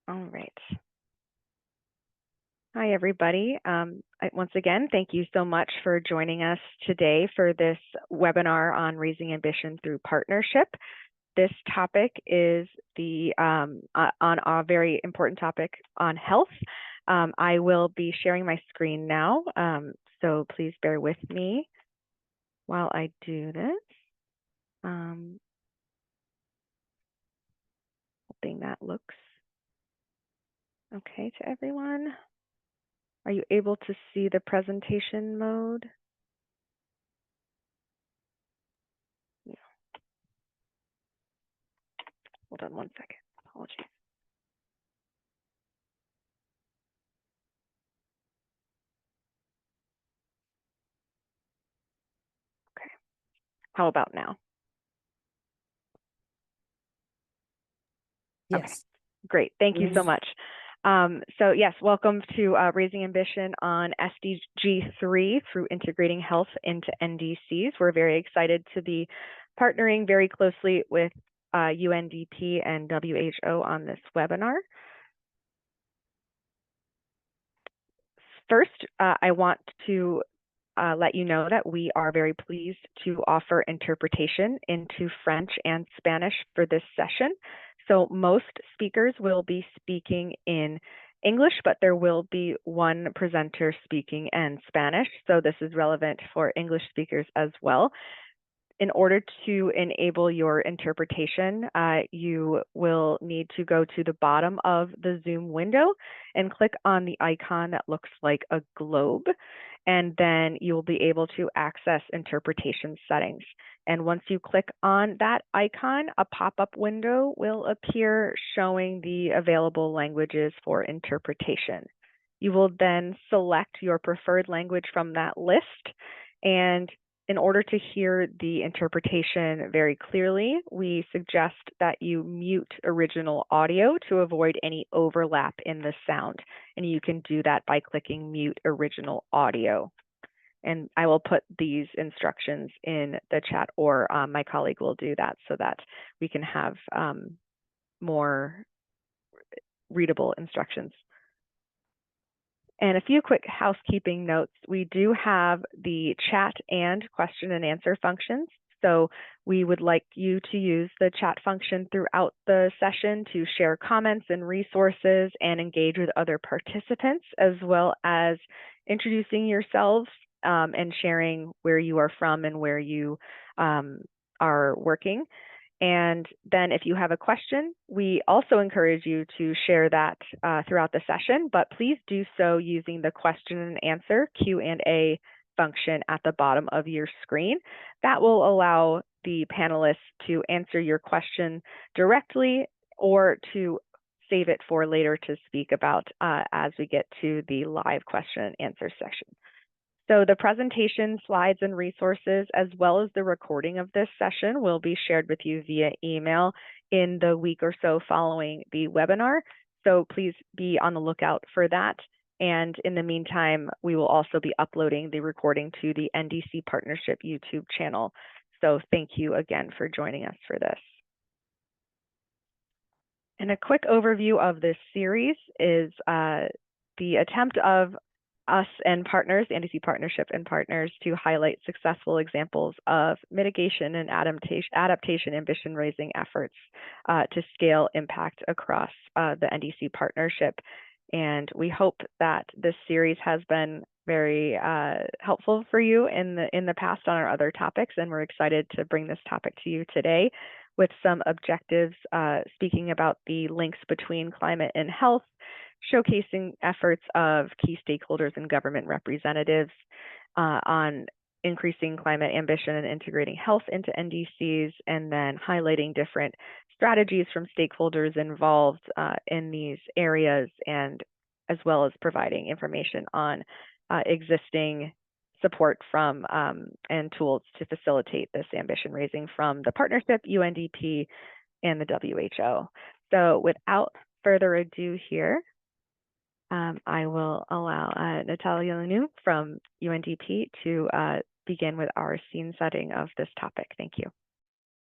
All right. Hi, everybody. Once again, thank you so much for joining us today for this webinar on raising ambition through partnership. This topic is on a very important topic on health. I will be sharing my screen now, so please bear with me while I do this. Hoping that looks okay to everyone. Are you able to see the presentation mode? Yeah. Hold on one second. Apologies. Okay. How about now? Yes. Okay. Great. Thank you so much. So yes, welcome to Raising Ambition on SDG3 through integrating health into NDCs. We're very excited to be partnering very closely with UNDP and WHO on this webinar. First, I want to let you know that we are very pleased to offer interpretation into French and Spanish for this session. So most speakers will be speaking in English, but there will be one presenter speaking in Spanish. So this is relevant for English speakers as well. In order to enable your interpretation, you will need to go to the bottom of the Zoom window and click on the icon that looks like a globe, and then you will be able to access interpretation settings. And once you click on that icon, a pop-up window will appear showing the available languages for interpretation. You will then select your preferred language from that list, and in order to hear the interpretation very clearly, we suggest that you mute original audio to avoid any overlap in the sound. And you can do that by clicking mute original audio. And I will put these instructions in the chat, or my colleague will do that so that we can have more readable instructions. And a few quick housekeeping notes. We do have the chat and question and answer functions. So we would like you to use the chat function throughout the session to share comments and resources and engage with other participants, as well as introducing yourselves and sharing where you are from and where you are working. And then if you have a question, we also encourage you to share that throughout the session, but please do so using the question and answer Q&A function at the bottom of your screen. That will allow the panelists to answer your question directly or to save it for later to speak about as we get to the live question and answer session. So the presentation, slides, and resources, as well as the recording of this session, will be shared with you via email in the week or so following the webinar. So please be on the lookout for that. And in the meantime, we will also be uploading the recording to the NDC Partnership YouTube channel. So thank you again for joining us for this. And a quick overview of this series is the attempt of us and partners, NDC Partnership and partners, to highlight successful examples of mitigation and adaptation ambition raising efforts to scale impact across the NDC Partnership. And we hope that this series has been very helpful for you in the past on our other topics, and we're excited to bring this topic to you today with some objectives speaking about the links between climate and health, showcasing efforts of key stakeholders and government representatives on increasing climate ambition and integrating health into NDCs, and then highlighting different strategies from stakeholders involved in these areas, and as well as providing information on existing support from and tools to facilitate this ambition raising from the partnership, UNDP, and the WHO. So without further ado here, I will allow Natalia Lanu from UNDP to begin with our scene setting of this topic. Thank you.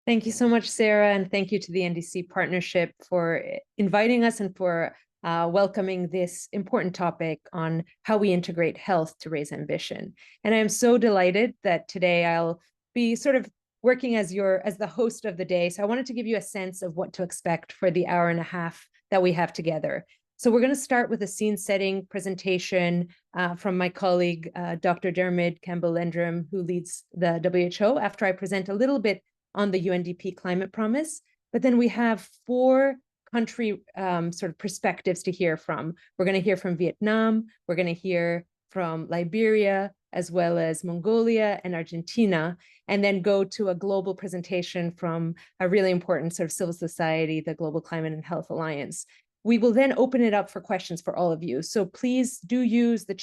Thank you so much, Sarah, and thank you to the NDC Partnership for inviting us and for welcoming this important topic on how we integrate health to raise ambition. And I am so delighted that today I'll be sort of working as the host of the day. So I wanted to give you a sense of what to expect for the hour and a half that we have together. So we're going to start with a scene-setting presentation from my colleague, Dr. Dermot Campbell-Landrum, who leads the WHO, after I present a little bit on the UNDP climate promise. But then we have 4 country sort of perspectives to hear from. We're going to hear from Vietnam, we're going to hear from Liberia, as well as Mongolia and Argentina, and then go to a global presentation from a really important sort of civil society, the Global Climate and Health Alliance. We will then open it up for questions for all of you. So please do use the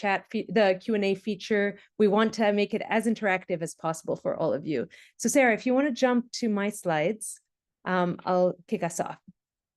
the Q&A feature. We want to make it as interactive as possible for all of you. So Sarah, if you want to jump to my slides, I'll kick us off.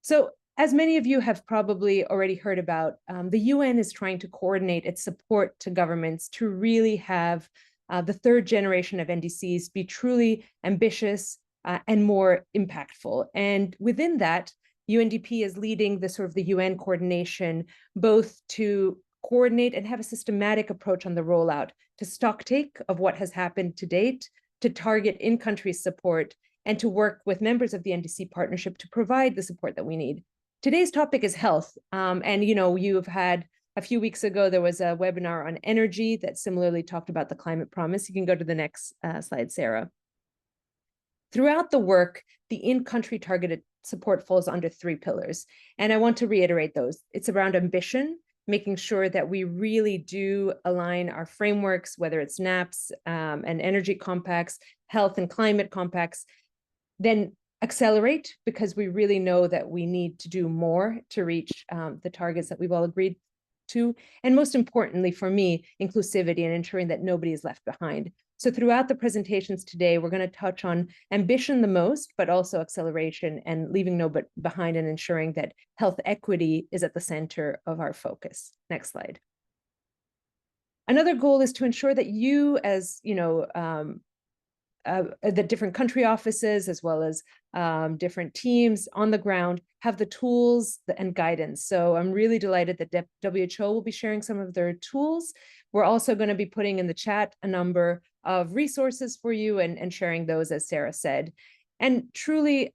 So as many of you have probably already heard about, the UN is trying to coordinate its support to governments to really have the 3rd generation of NDCs be truly ambitious and more impactful. And within that, UNDP is leading the sort of the UN coordination, both to coordinate and have a systematic approach on the rollout, to stocktake of what has happened to date, to target in-country support, and to work with members of the NDC partnership to provide the support that we need. Today's topic is health. And you've had a few weeks ago, there was a webinar on energy that similarly talked about the climate promise. You can go to the next slide, Sarah. Throughout the work, the in-country targeted support falls under 3 pillars. And I want to reiterate those. It's around ambition, making sure that we really do align our frameworks, whether it's NAPs and energy compacts, health and climate compacts, then accelerate, because we really know that we need to do more to reach the targets that we've all agreed to. And most importantly for me, inclusivity and ensuring that nobody is left behind. So throughout the presentations today, we're going to touch on ambition the most, but also acceleration and leaving nobody behind and ensuring that health equity is at the center of our focus. Next slide. Another goal is to ensure that you, as the different country offices, as well as different teams on the ground, have the tools and guidance. So I'm really delighted that WHO will be sharing some of their tools. We're also going to be putting in the chat a number of resources for you and sharing those, as Sarah said. And truly,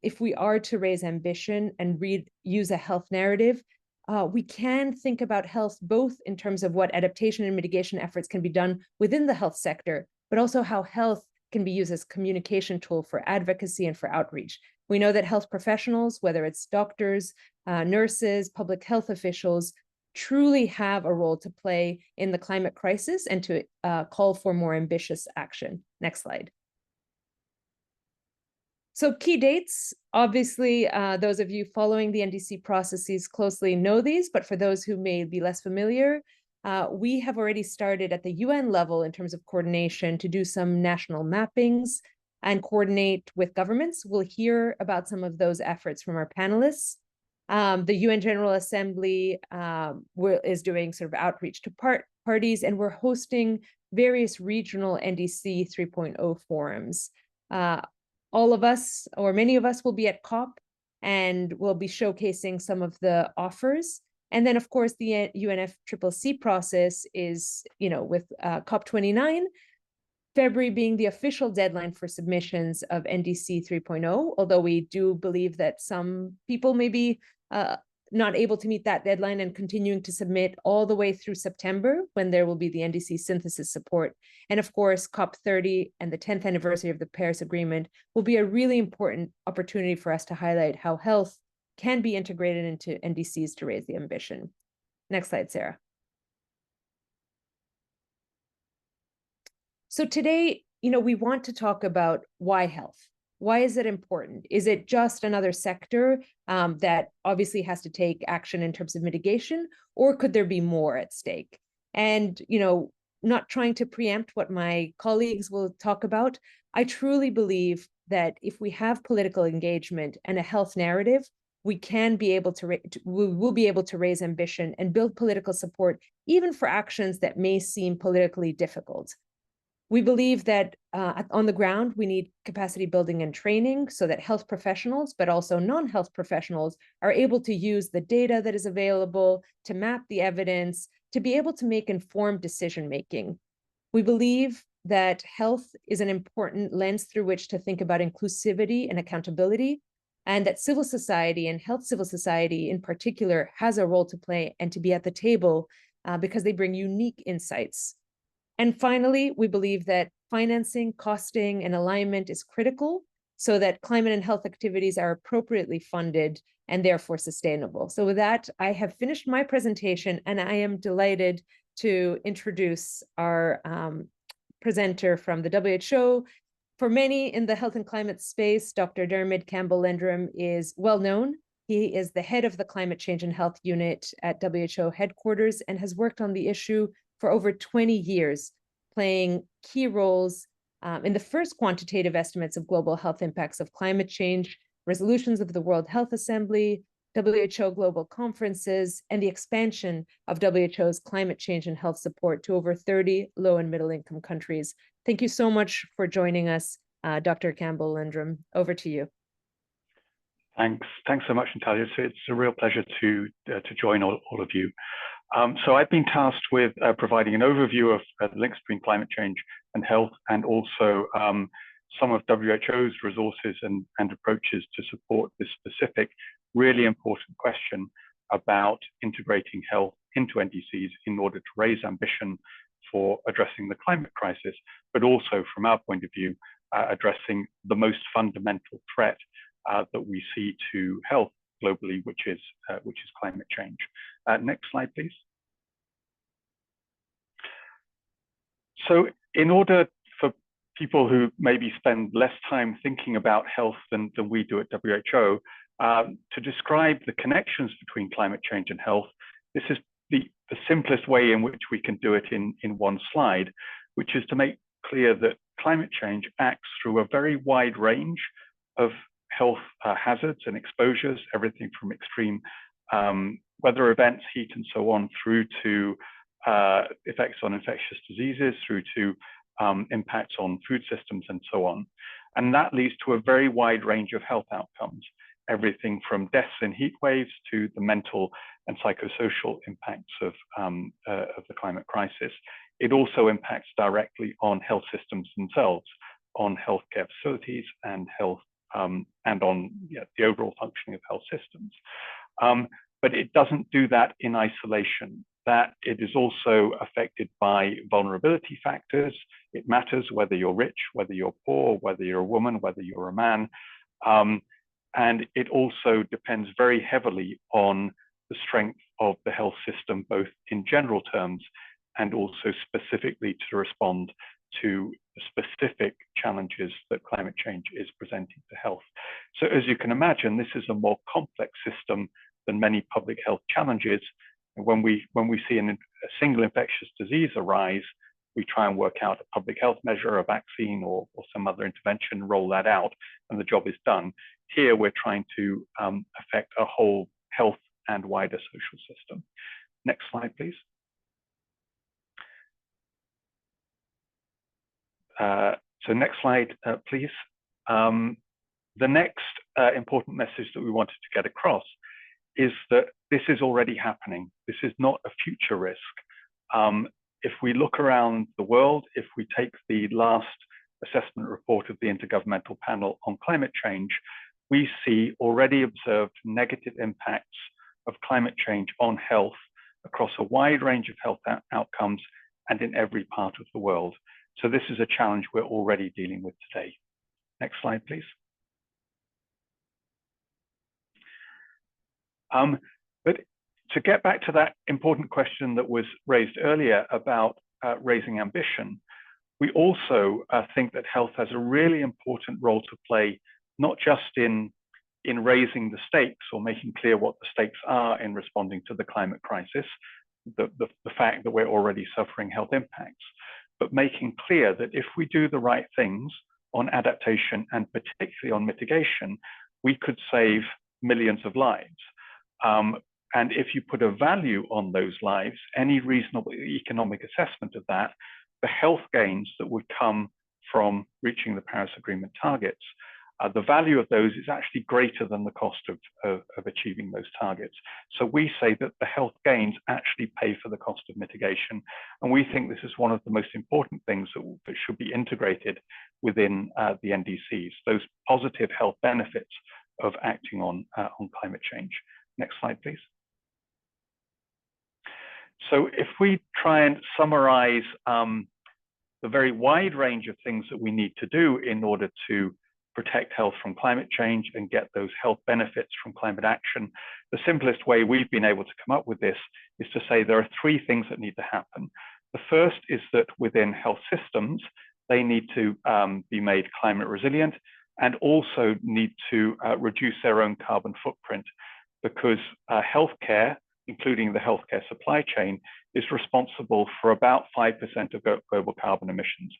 if we are to raise ambition and use a health narrative, we can think about health both in terms of what adaptation and mitigation efforts can be done within the health sector, but also how health can be used as a communication tool for advocacy and for outreach. We know that health professionals, whether it's doctors, nurses, public health officials, truly have a role to play in the climate crisis and to call for more ambitious action. Next slide. So key dates, obviously, those of you following the NDC processes closely know these, but for those who may be less familiar, we have already started at the UN level in terms of coordination to do some national mappings and coordinate with governments. We'll hear about some of those efforts from our panelists. The UN General Assembly is doing sort of outreach to parties, and we're hosting various regional NDC 3.0 forums. All of us, or many of us, will be at COP, and we'll be showcasing some of the offers. And then, of course, the UNFCCC process is, with COP29, February being the official deadline for submissions of NDC 3.0, although we do believe that some people may be not able to meet that deadline and continuing to submit all the way through September, when there will be the NDC synthesis support. And of course, COP30 and the 10th anniversary of the Paris Agreement will be a really important opportunity for us to highlight how health can be integrated into NDCs to raise the ambition. Next slide, Sarah. So today, we want to talk about why health. Why is it important? Is it just another sector that obviously has to take action in terms of mitigation, or could there be more at stake? And, not trying to preempt what my colleagues will talk about, I truly believe that if we have political engagement and a health narrative, we will be able to raise ambition and build political support, even for actions that may seem politically difficult. We believe that on the ground, we need capacity building and training so that health professionals, but also non-health professionals, are able to use the data that is available, to map the evidence, to be able to make informed decision-making. We believe that health is an important lens through which to think about inclusivity and accountability, and that civil society and health civil society in particular has a role to play and to be at the table because they bring unique insights. And finally, we believe that financing, costing, and alignment is critical so that climate and health activities are appropriately funded and therefore sustainable. So with that, I have finished my presentation, and I am delighted to introduce our presenter from the WHO. For many in the health and climate space, Dr. Dermot Campbell-Landrum is well known. He is the head of the Climate Change and Health Unit at WHO headquarters and has worked on the issue for over 20 years, playing key roles in the first quantitative estimates of global health impacts of climate change, resolutions of the World Health Assembly, WHO global conferences, and the expansion of WHO's climate change and health support to over 30 low and middle income countries. Thank you so much for joining us, Dr. Campbell-Landrum. Over to you. Thanks so much, Natalia. So it's a real pleasure to join all of you. So I've been tasked with providing an overview of the links between climate change and health, and also some of WHO's resources and approaches to support this specific, really important question about integrating health into NDCs in order to raise ambition for addressing the climate crisis, but also from our point of view, addressing the most fundamental threat that we see to health globally, which is climate change. Next slide, please. So in order for people who maybe spend less time thinking about health than we do at WHO, to describe the connections between climate change and health, this is the simplest way in which we can do it in one slide, which is to make clear that climate change acts through a very wide range of health hazards and exposures, everything from extreme weather events, heat and so on, through to effects on infectious diseases, through to impacts on food systems and so on. And that leads to a very wide range of health outcomes, everything from deaths in heat waves to the mental and psychosocial impacts of the climate crisis. It also impacts directly on health systems themselves, on healthcare facilities and health and on the overall functioning of health systems. But it doesn't do that in isolation. That it is also affected by vulnerability factors. It matters whether you're rich, whether you're poor, whether you're a woman, whether you're a man. And it also depends very heavily on the strength of the health system, both in general terms and also specifically to respond to the specific challenges that climate change is presenting to health. So as you can imagine, this is a more complex system than many public health challenges. And when we see a single infectious disease arise, we try and work out a public health measure, a vaccine, or some other intervention, roll that out, and the job is done. Here, we're trying to affect a whole health and wider social system. Next slide, please. So next slide, please. The next important message that we wanted to get across is that this is already happening. This is not a future risk. If we look around the world, if we take the last assessment report of the Intergovernmental Panel on Climate Change, we see already observed negative impacts of climate change on health across a wide range of health outcomes and in every part of the world. So this is a challenge we're already dealing with today. Next slide, please. But to get back to that important question that was raised earlier about raising ambition, we also think that health has a really important role to play, not just in raising the stakes or making clear what the stakes are in responding to the climate crisis, the fact that we're already suffering health impacts, but making clear that if we do the right things on adaptation and particularly on mitigation, we could save millions of lives. And if you put a value on those lives, any reasonable economic assessment of that the health gains that would come from reaching the Paris Agreement targets, the value of those is actually greater than the cost of achieving those targets. So we say that the health gains actually pay for the cost of mitigation. And we think this is one of the most important things that should be integrated within the NDCs, those positive health benefits of acting on climate change. Next slide, please. So if we try and summarize the very wide range of things that we need to do in order to protect health from climate change and get those health benefits from climate action, the simplest way we've been able to come up with this is to say there are three things that need to happen. The first is that within health systems, they need to be made climate resilient and also need to reduce their own carbon footprint, because healthcare, including the healthcare supply chain, is responsible for about 5% of global carbon emissions.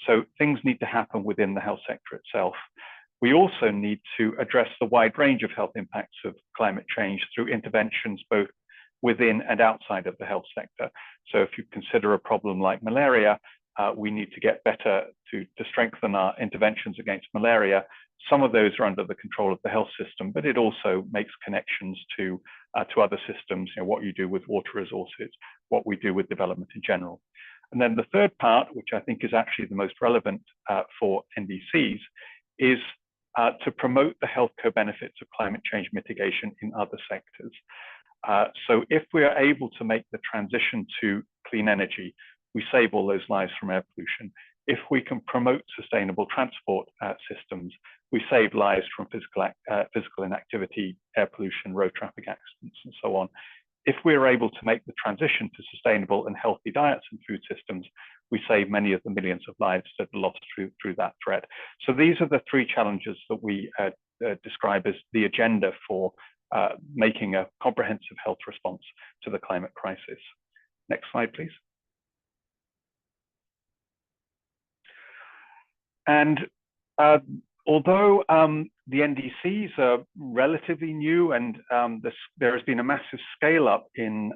So things need to happen within the health sector itself. We also need to address the wide range of health impacts of climate change through interventions both within and outside of the health sector. So if you consider a problem like malaria, we need to get better to strengthen our interventions against malaria. Some of those are under the control of the health system, but it also makes connections to other systems, what you do with water resources, what we do with development in general. And then the third part, which I think is actually the most relevant for NDCs, is to promote the health co-benefits of climate change mitigation in other sectors. So if we are able to make the transition to clean energy, we save all those lives from air pollution. If we can promote sustainable transport systems, we save lives from physical inactivity, air pollution, road traffic accidents, and so on. If we're able to make the transition to sustainable and healthy diets and food systems, we save many of the millions of lives that are lost through that threat. So these are the three challenges that we describe as the agenda for making a comprehensive health response to the climate crisis. Next slide, please. And although the NDCs are relatively new and there has been a massive scale up in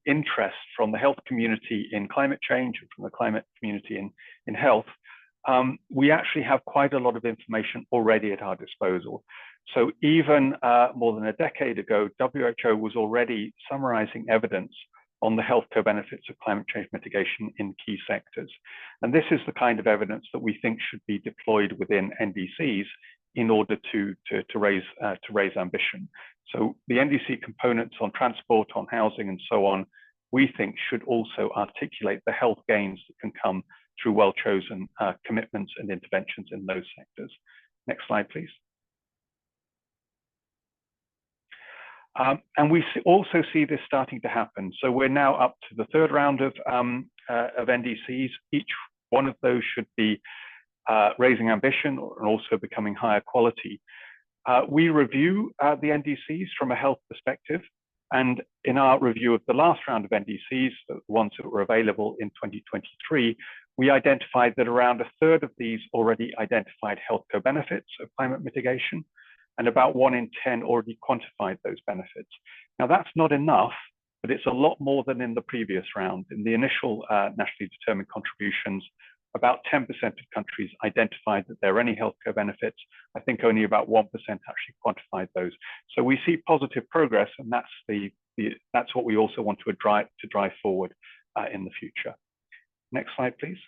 interest from the health community in climate change and from the climate community in health, we actually have quite a lot of information already at our disposal. So even more than a decade ago, WHO was already summarizing evidence on the health co-benefits of climate change mitigation in key sectors. And this is the kind of evidence that we think should be deployed within NDCs in order to raise ambition. So the NDC components on transport, on housing, and so on, we think should also articulate the health gains that can come through well-chosen commitments and interventions in those sectors. Next slide, please. And we also see this starting to happen. So we're now up to the third round of NDCs. Each one of those should be raising ambition and also becoming higher quality. We review the NDCs from a health perspective. And in our review of the last round of NDCs, the ones that were available in 2023, we identified that around a third of these already identified health co-benefits of climate mitigation, and about 1 in 10 already quantified those benefits. Now that's not enough, but it's a lot more than in the previous round. In the initial nationally determined contributions, about 10% of countries identified that there are any health co-benefits. I think only about 1% actually quantified those. So we see positive progress, and that's what we also want to drive forward in the future. Next slide, please.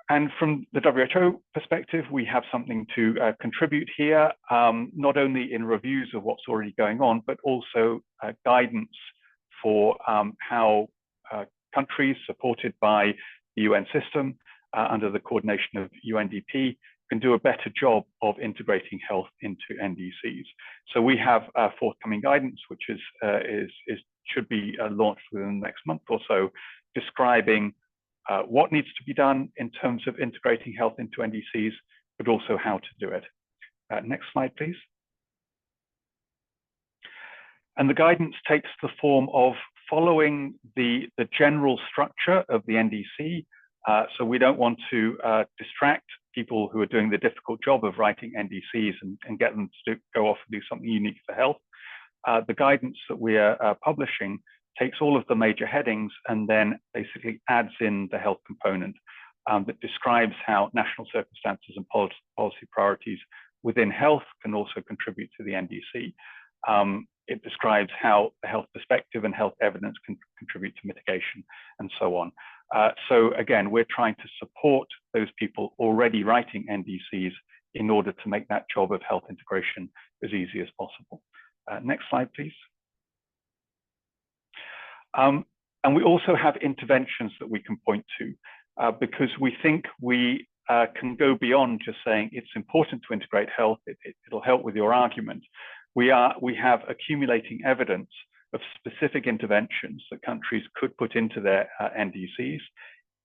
And from the WHO perspective, we have something to contribute here, not only in reviews of what's already going on, but also guidance for how countries supported by the UN system under the coordination of UNDP can do a better job of integrating health into NDCs. So we have forthcoming guidance, which should be launched within the next month or so, describing what needs to be done in terms of integrating health into NDCs, but also how to do it. Next slide, please. And the guidance takes the form of following the general structure of the NDC. So we don't want to distract people who are doing the difficult job of writing NDCs and get them to go off and do something unique for health. The guidance that we are publishing takes all of the major headings and then basically adds in the health component that describes how national circumstances and policy priorities within health can also contribute to the NDC. It describes how the health perspective and health evidence can contribute to mitigation and so on. So again, we're trying to support those people already writing NDCs in order to make that job of health integration as easy as possible. Next slide, please. And we also have interventions that we can point to because we think we can go beyond just saying it's important to integrate health, it'll help with your argument. We have accumulating evidence of specific interventions that countries could put into their NDCs,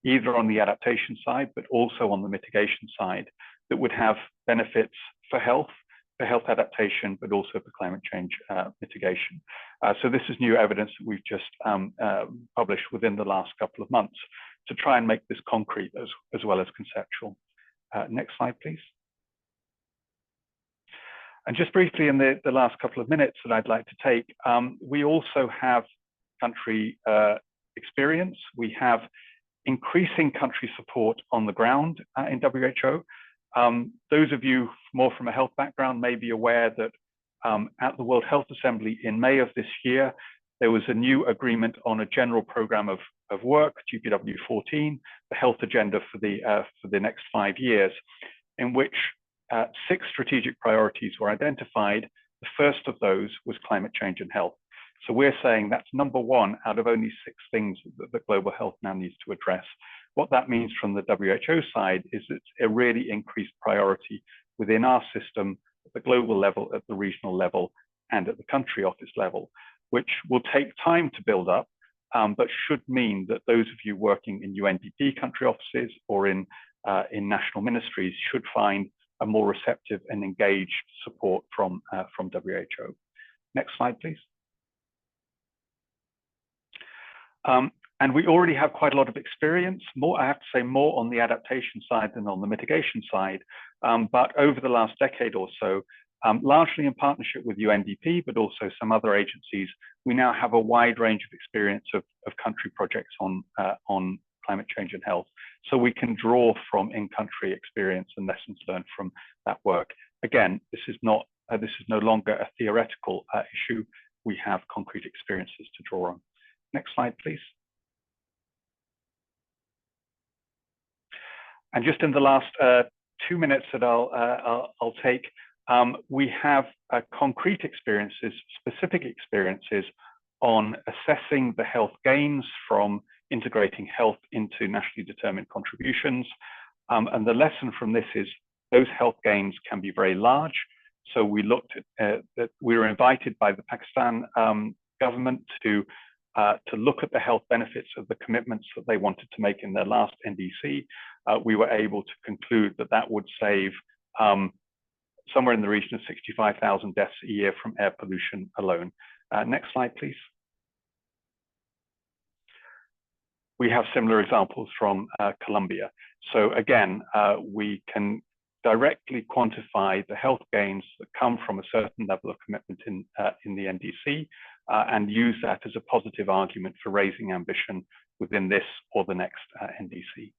either on the adaptation side, but also on the mitigation side, that would have benefits for health adaptation, but also for climate change mitigation. So this is new evidence that we've just published within the last couple of months to try and make this concrete as well as conceptual. Next slide, please. And just briefly in the last couple of minutes that I'd like to take, we also have country experience. We have increasing country support on the ground in WHO. Those of you more from a health background may be aware that at the World Health Assembly in May of this year, there was a new agreement on a general program of work, GPW 14, the health agenda for the next 5 years, in which 6 strategic priorities were identified. The first of those was climate change and health. So we're saying that's number 1 out of only 6 things that global health now needs to address. What that means from the WHO side is it's a really increased priority within our system at the global level, at the regional level, and at the country office level, which will take time to build up, but should mean that those of you working in UNDP country offices or in national ministries should find a more receptive and engaged support from WHO. Next slide, please. And we already have quite a lot of experience, I have to say more on the adaptation side than on the mitigation side. But over the last decade or so, largely in partnership with UNDP, but also some other agencies, we now have a wide range of experience of country projects on climate change and health. So we can draw from in-country experience and lessons learned from that work. Again, this is no longer a theoretical issue. We have concrete experiences to draw on. Next slide, please. And just in the last 2 minutes that I'll take, we have concrete experiences, specific experiences on assessing the health gains from integrating health into nationally determined contributions. And the lesson from this is those health gains can be very large. So we looked at that. We were invited by the Pakistan government to look at the health benefits of the commitments that they wanted to make in their last NDC. We were able to conclude that that would save somewhere in the region of 65,000 deaths a year from air pollution alone. Next slide, please. We have similar examples from Colombia. So again, we can directly quantify the health gains that come from a certain level of commitment in the NDC and use that as a positive argument for raising ambition within this or the next NDC.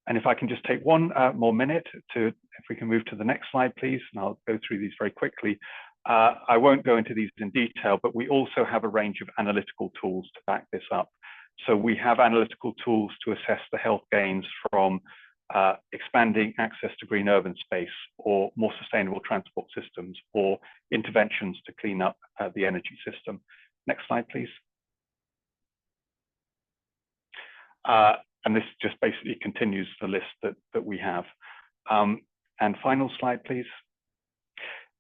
And if I can just take one more minute if we can move to the next slide, please, and I'll go through these very quickly. I won't go into these in detail, but we also have a range of analytical tools to back this up. So we have analytical tools to assess the health gains from expanding access to green urban space or more sustainable transport systems or interventions to clean up the energy system. Next slide, please. And this just basically continues the list that we have. And final slide, please.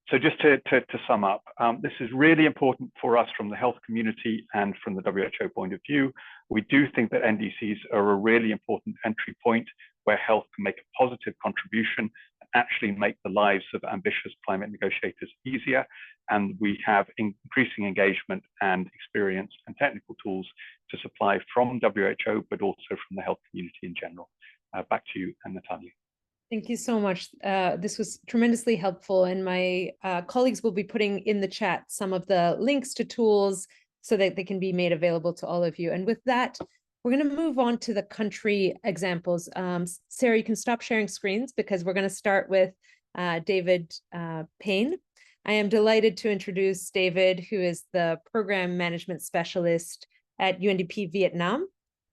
So just to sum up, this is really important for us from the health community and from the WHO point of view. We do think that NDCs are a really important entry point where health can make a positive contribution and actually make the lives of ambitious climate negotiators easier. And we have increasing engagement and experience and technical tools to supply from WHO, but also from the health community in general. Back to you, Natalia. Thank you so much. This was tremendously helpful, and my colleagues will be putting in the chat some of the links to tools so that they can be made available to all of you. And with that, we're going to move on to the country examples. Sarah, you can stop sharing screens because we're going to start with David Payne. I am delighted to introduce David, who is the Program Management Specialist at UNDP Vietnam.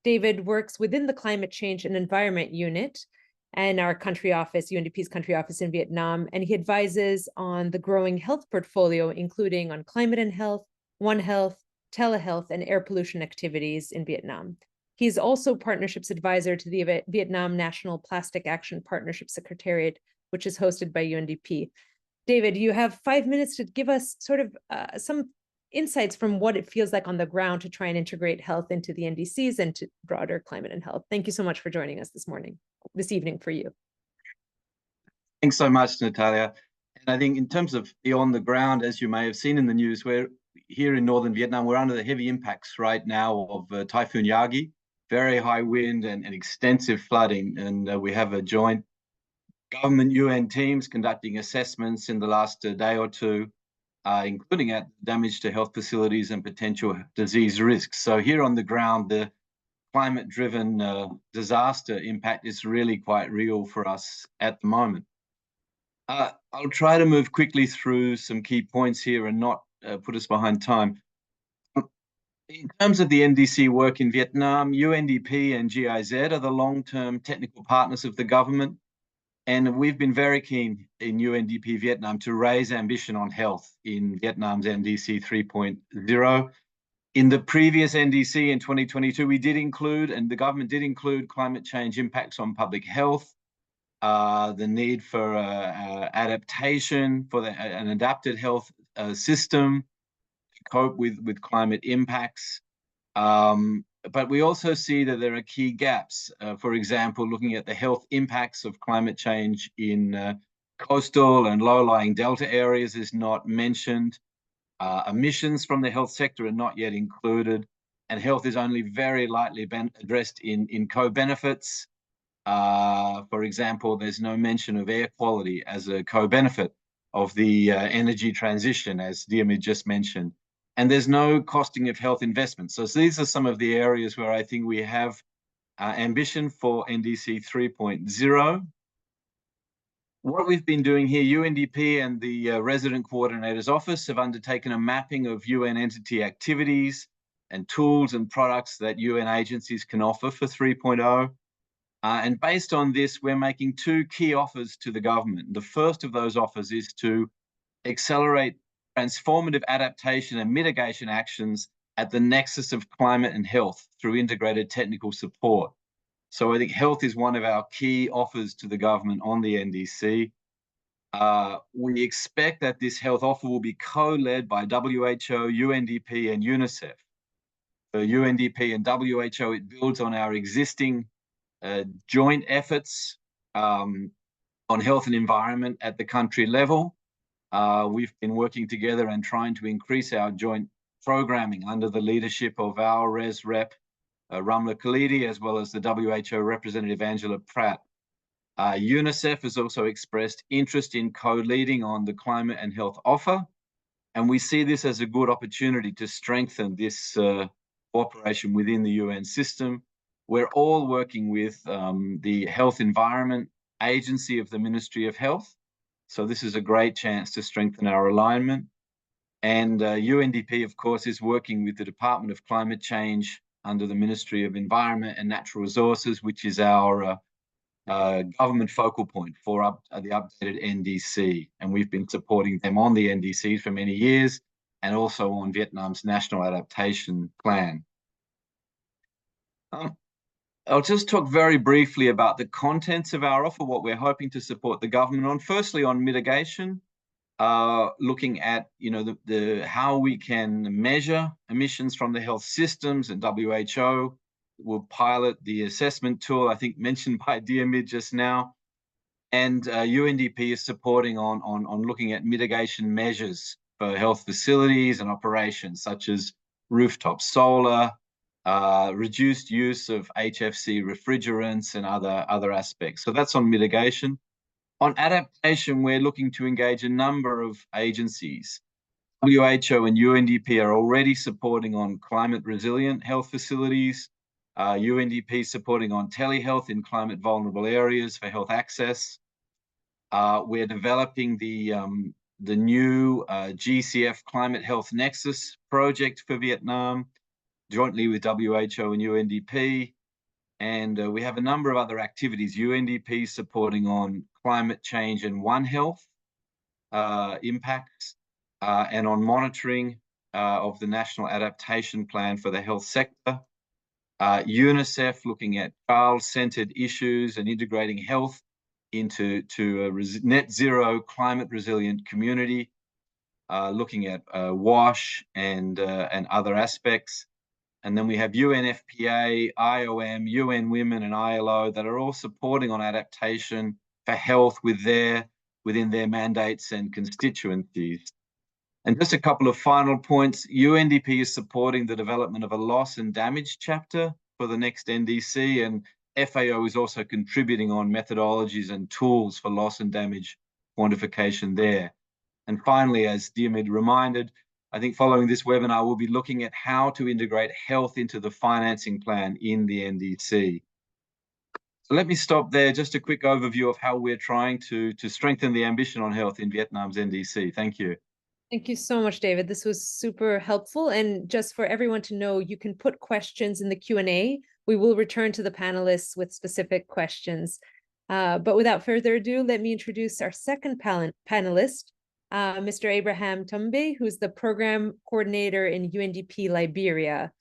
David works within the Climate Change and Environment Unit and our country office, UNDP's country office in Vietnam, and he advises on the growing health portfolio, including on climate and health, One Health, telehealth, and air pollution activities in Vietnam. He's also partnerships advisor to the Vietnam National Plastic Action Partnership Secretariat, which is hosted by UNDP. David, you have 5 minutes to give us sort of some insights from what it feels like on the ground to try and integrate health into the NDCs and to broader climate and health. Thank you so much for joining us this evening for you. Thanks so much, Natalia. And I think in terms of the on the ground, as you may have seen in the news, we're here in northern Vietnam, we're under the heavy impacts right now of Typhoon Yagi, very high wind and extensive flooding. And we have a joint government UN teams conducting assessments in the last day or two, including at damage to health facilities and potential disease risks. So here on the ground, the climate-driven disaster impact is really quite real for us at the moment. I'll try to move quickly through some key points here and not put us behind time. In terms of the NDC work in Vietnam, UNDP and GIZ are the long-term technical partners of the government. And we've been very keen in UNDP Vietnam to raise ambition on health in Vietnam's NDC 3.0. In the previous NDC in 2022, we did include, and the government did include, climate change impacts on public health, the need for adaptation, for an adapted health system to cope with climate impacts. But we also see that there are key gaps. For example, looking at the health impacts of climate change in coastal and low-lying delta areas is not mentioned. Emissions from the health sector are not yet included, and health is only very lightly addressed in co-benefits. For example, there's no mention of air quality as a co-benefit of the energy transition, as Diarmaid just mentioned. And there's no costing of health investments. So these are some of the areas where I think we have ambition for NDC 3.0. What we've been doing here, UNDP and the Resident Coordinator's Office have undertaken a mapping of UN entity activities and tools and products that UN agencies can offer for 3.0. And based on this, we're making two key offers to the government. The first of those offers is to accelerate transformative adaptation and mitigation actions at the nexus of climate and health through integrated technical support. So I think health is one of our key offers to the government on the NDC. We expect that this health offer will be co-led by WHO, UNDP, and UNICEF. For UNDP and WHO, it builds on our existing joint efforts on health and environment at the country level. We've been working together and trying to increase our joint programming under the leadership of our Res Rep, Ramla Khalidi, as well as the WHO representative, Angela Pratt. UNICEF has also expressed interest in co-leading on the climate and health offer. And we see this as a good opportunity to strengthen this cooperation within the UN system. We're all working with the Health Environment Agency of the Ministry of Health. So this is a great chance to strengthen our alignment. And UNDP, of course, is working with the Department of Climate Change under the Ministry of Environment and Natural Resources, which is our government focal point for the updated NDC. And we've been supporting them on the NDC for many years and also on Vietnam's National Adaptation Plan. I'll just talk very briefly about the contents of our offer, what we're hoping to support the government on. Firstly, on mitigation, looking at how we can measure emissions from the health systems, and WHO will pilot the assessment tool, I think mentioned by Diarmaid just now. And UNDP is supporting on looking at mitigation measures for health facilities and operations, such as rooftop solar, reduced use of HFC refrigerants and other aspects. So that's on mitigation. On adaptation, we're looking to engage a number of agencies WHO and UNDP are already supporting on climate resilient health facilities. UNDP supporting on telehealth in climate vulnerable areas for health access. We're developing the new GCF Climate Health Nexus project for Vietnam, jointly with WHO and UNDP. And we have a number of other activities. UNDP supporting on climate change and One Health impacts, and on monitoring of the National Adaptation Plan for the health sector. UNICEF looking at child-centered issues and integrating health into a net zero climate resilient community, looking at WASH and other aspects. And then we have UNFPA, IOM, UN Women and ILO that are all supporting on adaptation for health within their mandates and constituencies. And just a couple of final points. UNDP is supporting the development of a loss and damage chapter for the next NDC, and FAO is also contributing on methodologies and tools for loss and damage quantification there. And finally, as Diomid reminded, I think following this webinar, we'll be looking at how to integrate health into the financing plan in the NDC. So let me stop there. Just a quick overview of how we're trying to strengthen the ambition on health in Vietnam's NDC. Thank you. Thank you so much, David. This was super helpful. And just for everyone to know, you can put questions in the Q&A. We will return to the panelists with specific questions. But without further ado, let me introduce our second panelist, Mr. Abraham Tumbe, who's the program coordinator in UNDP Liberia.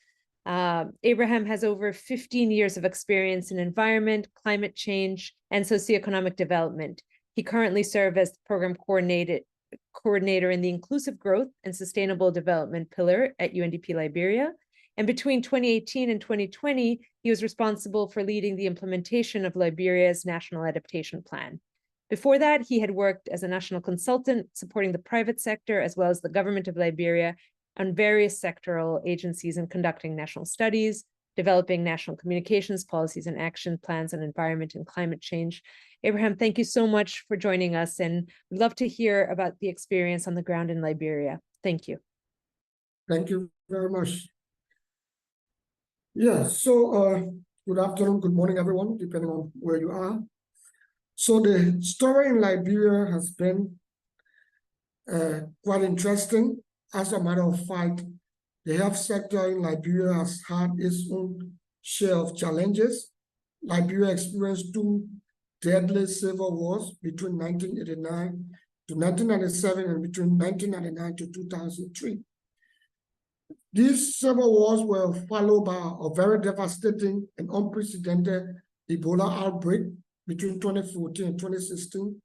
Abraham has over 15 years of experience in environment, climate change, and socioeconomic development. He currently serves as program coordinator in the Inclusive Growth and Sustainable Development pillar at UNDP Liberia. And between 2018 and 2020, he was responsible for leading the implementation of Liberia's National Adaptation Plan. Before that, he had worked as a national consultant supporting the private sector as well as the government of Liberia on various sectoral agencies and conducting national studies, developing national communications, policies and action plans on environment and climate change. Abraham, thank you so much for joining us, and we'd love to hear about the experience on the ground in Liberia. Thank you. Thank you very much. Yeah, so good afternoon, good morning, everyone, depending on where you are. So the story in Liberia has been quite interesting. As a matter of fact, the health sector in Liberia has had its own share of challenges. Liberia experienced two deadly civil wars between 1989 to 1997 and between 1999 to 2003. These civil wars were followed by a very devastating and unprecedented Ebola outbreak between 2014 and 2016,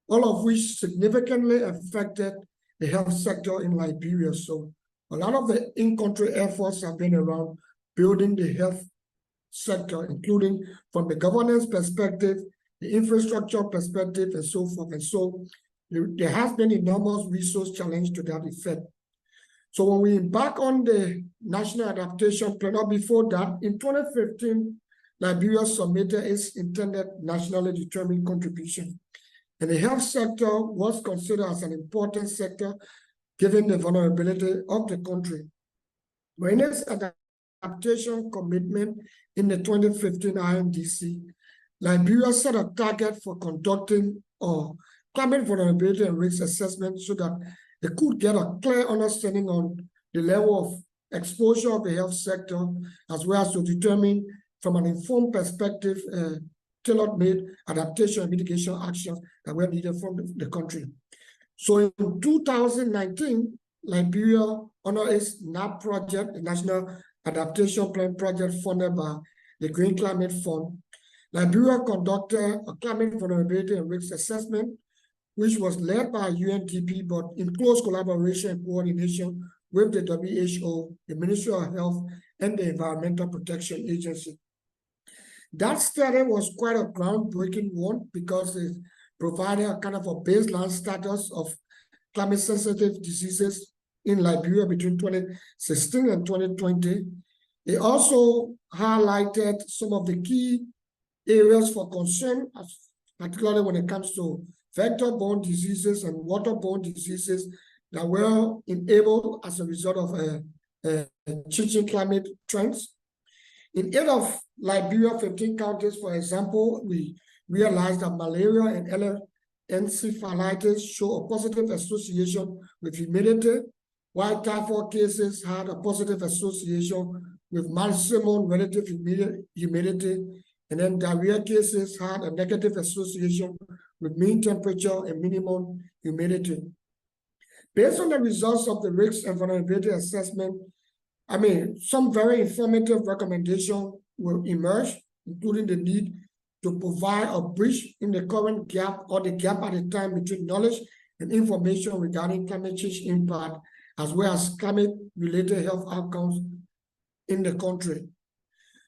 all of which significantly affected the health sector in Liberia. So a lot of the in-country efforts have been around building the health sector, including from the governance perspective, the infrastructure perspective, and so forth. And so there has been enormous resource challenge to that effect. So when we embark on the National Adaptation Plan, or before that, in 2015, Liberia submitted its intended nationally determined contribution. And the health sector was considered as an important sector given the vulnerability of the country. When its adaptation commitment in the 2015 INDC, Liberia set a target for conducting climate vulnerability and risk assessment so that they could get a clear understanding on the level of exposure of the health sector, as well as to determine from an informed perspective, tailor-made adaptation and mitigation actions that were needed from the country. So in 2019, Liberia, under its NAP project, the National Adaptation Plan project funded by the Green Climate Fund, Liberia conducted a climate vulnerability and risk assessment, which was led by UNDP, but in close collaboration and coordination with the WHO, the Ministry of Health, and the Environmental Protection Agency. That study was quite a groundbreaking one because it provided a kind of a baseline status of climate-sensitive diseases in Liberia between 2016 and 2020. It also highlighted some of the key areas for concern, particularly when it comes to vector-borne diseases and waterborne diseases that were enabled as a result of changing climate trends. In 8 of Liberia 15 counties, for example, we realized that malaria and encephalitis show a positive association with humidity, while typhoid cases had a positive association with maximum relative humidity, and then diarrhea cases had a negative association with mean temperature and minimum humidity. Based on the results of the risk and vulnerability assessment, some very informative recommendations will emerge, including the need to provide a bridge in the current gap or the gap at the time between knowledge and information regarding climate change impact, as well as climate-related health outcomes in the country.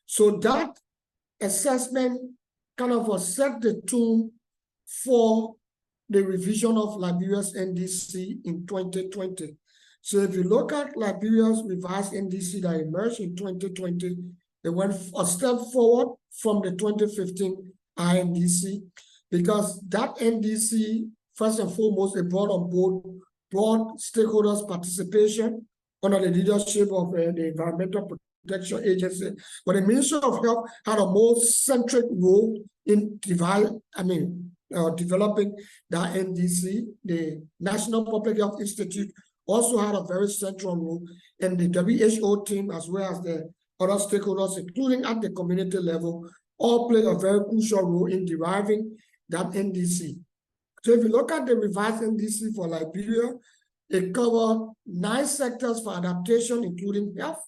So that assessment kind of set the tone for the revision of Liberia's NDC in 2020. So if you look at Liberia's revised NDC that emerged in 2020, they went a step forward from the 2015 INDC, because that NDC, first and foremost, it brought on board broad stakeholders' participation under the leadership of the Environmental Protection Agency. But the Ministry of Health had a more centric role in developing that NDC. The National Public Health Institute also had a very central role, and the WHO team, as well as the other stakeholders, including at the community level, all played a very crucial role in deriving that NDC. So if you look at the revised NDC for Liberia, it covered 9 sectors for adaptation, including health,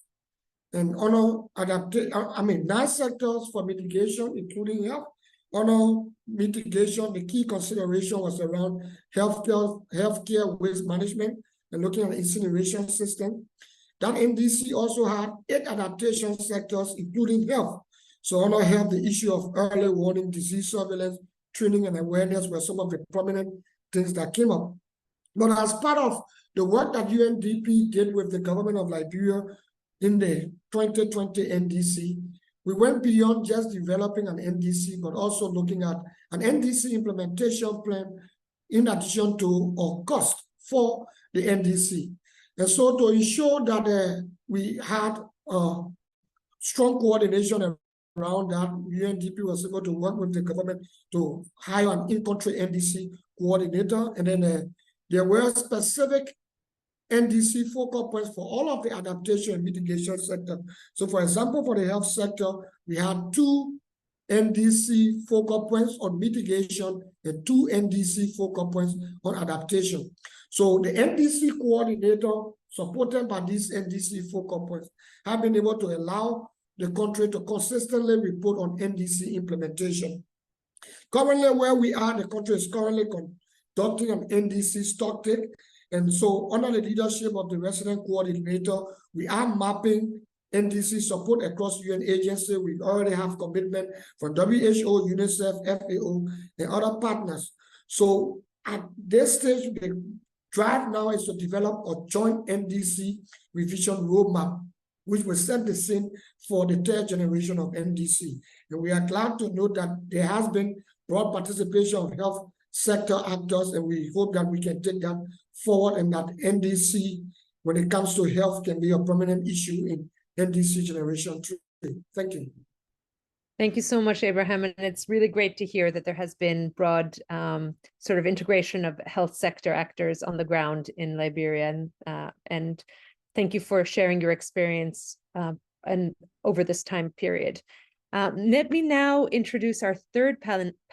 and 9 sectors for mitigation, including health. Under mitigation, the key consideration was around healthcare waste management and looking at the incineration system. That NDC also had 8 adaptation sectors, including health. So under health, the issue of early warning, disease surveillance, training, and awareness were some of the prominent things that came up. But as part of the work that UNDP did with the government of Liberia in the 2020 NDC, we went beyond just developing an NDC, but also looking at an NDC implementation plan in addition to a cost for the NDC. And so to ensure that we had strong coordination around that, UNDP was able to work with the government to hire an in-country NDC coordinator. And then there were specific NDC focal points for all of the adaptation and mitigation sector. So for example, for the health sector, we had 2 NDC focal points on mitigation and 2 NDC focal points on adaptation. So the NDC coordinator, supported by these NDC focal points, have been able to allow the country to consistently report on NDC implementation. Currently, where we are, the country is currently conducting an NDC stocktake. And so under the leadership of the resident coordinator, we are mapping NDC support across UN agencies. We already have commitment from WHO, UNICEF, FAO, and other partners. So at this stage, the drive now is to develop a joint NDC revision roadmap, which will set the scene for the 3rd generation of NDC. And we are glad to note that there has been broad participation of health sector actors, and we hope that we can take that forward, and that NDC, when it comes to health, can be a prominent issue in NDC Generation 3. Thank you. Thank you so much, Abraham. And it's really great to hear that there has been broad sort of integration of health sector actors on the ground in Liberia. And thank you for sharing your experience and over this time period. Let me now introduce our 3rd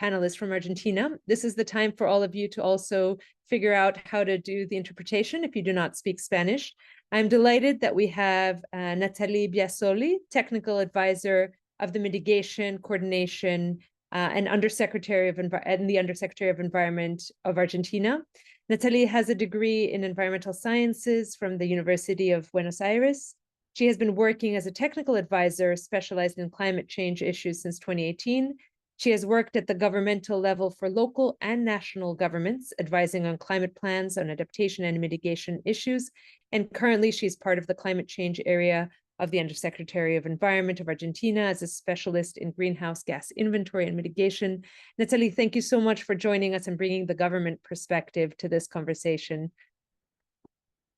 panelist from Argentina. This is the time for all of you to also figure out how to do the interpretation if you do not speak Spanish. I'm delighted that we have Nathalie Biasoli, Technical Advisor of the Mitigation, Coordination, and Undersecretary of the Undersecretary of Environment of Argentina. Nathalie has a degree in Environmental Sciences from the University of Buenos Aires. She has been working as a technical advisor specialized in climate change issues since 2018. She has worked at the governmental level for local and national governments, advising on climate plans, on adaptation and mitigation issues. And currently she's part of the climate change area of the Undersecretary of Environment of Argentina as a specialist in greenhouse gas inventory and mitigation. Nathalie, thank you so much for joining us and bringing the government perspective to this conversation.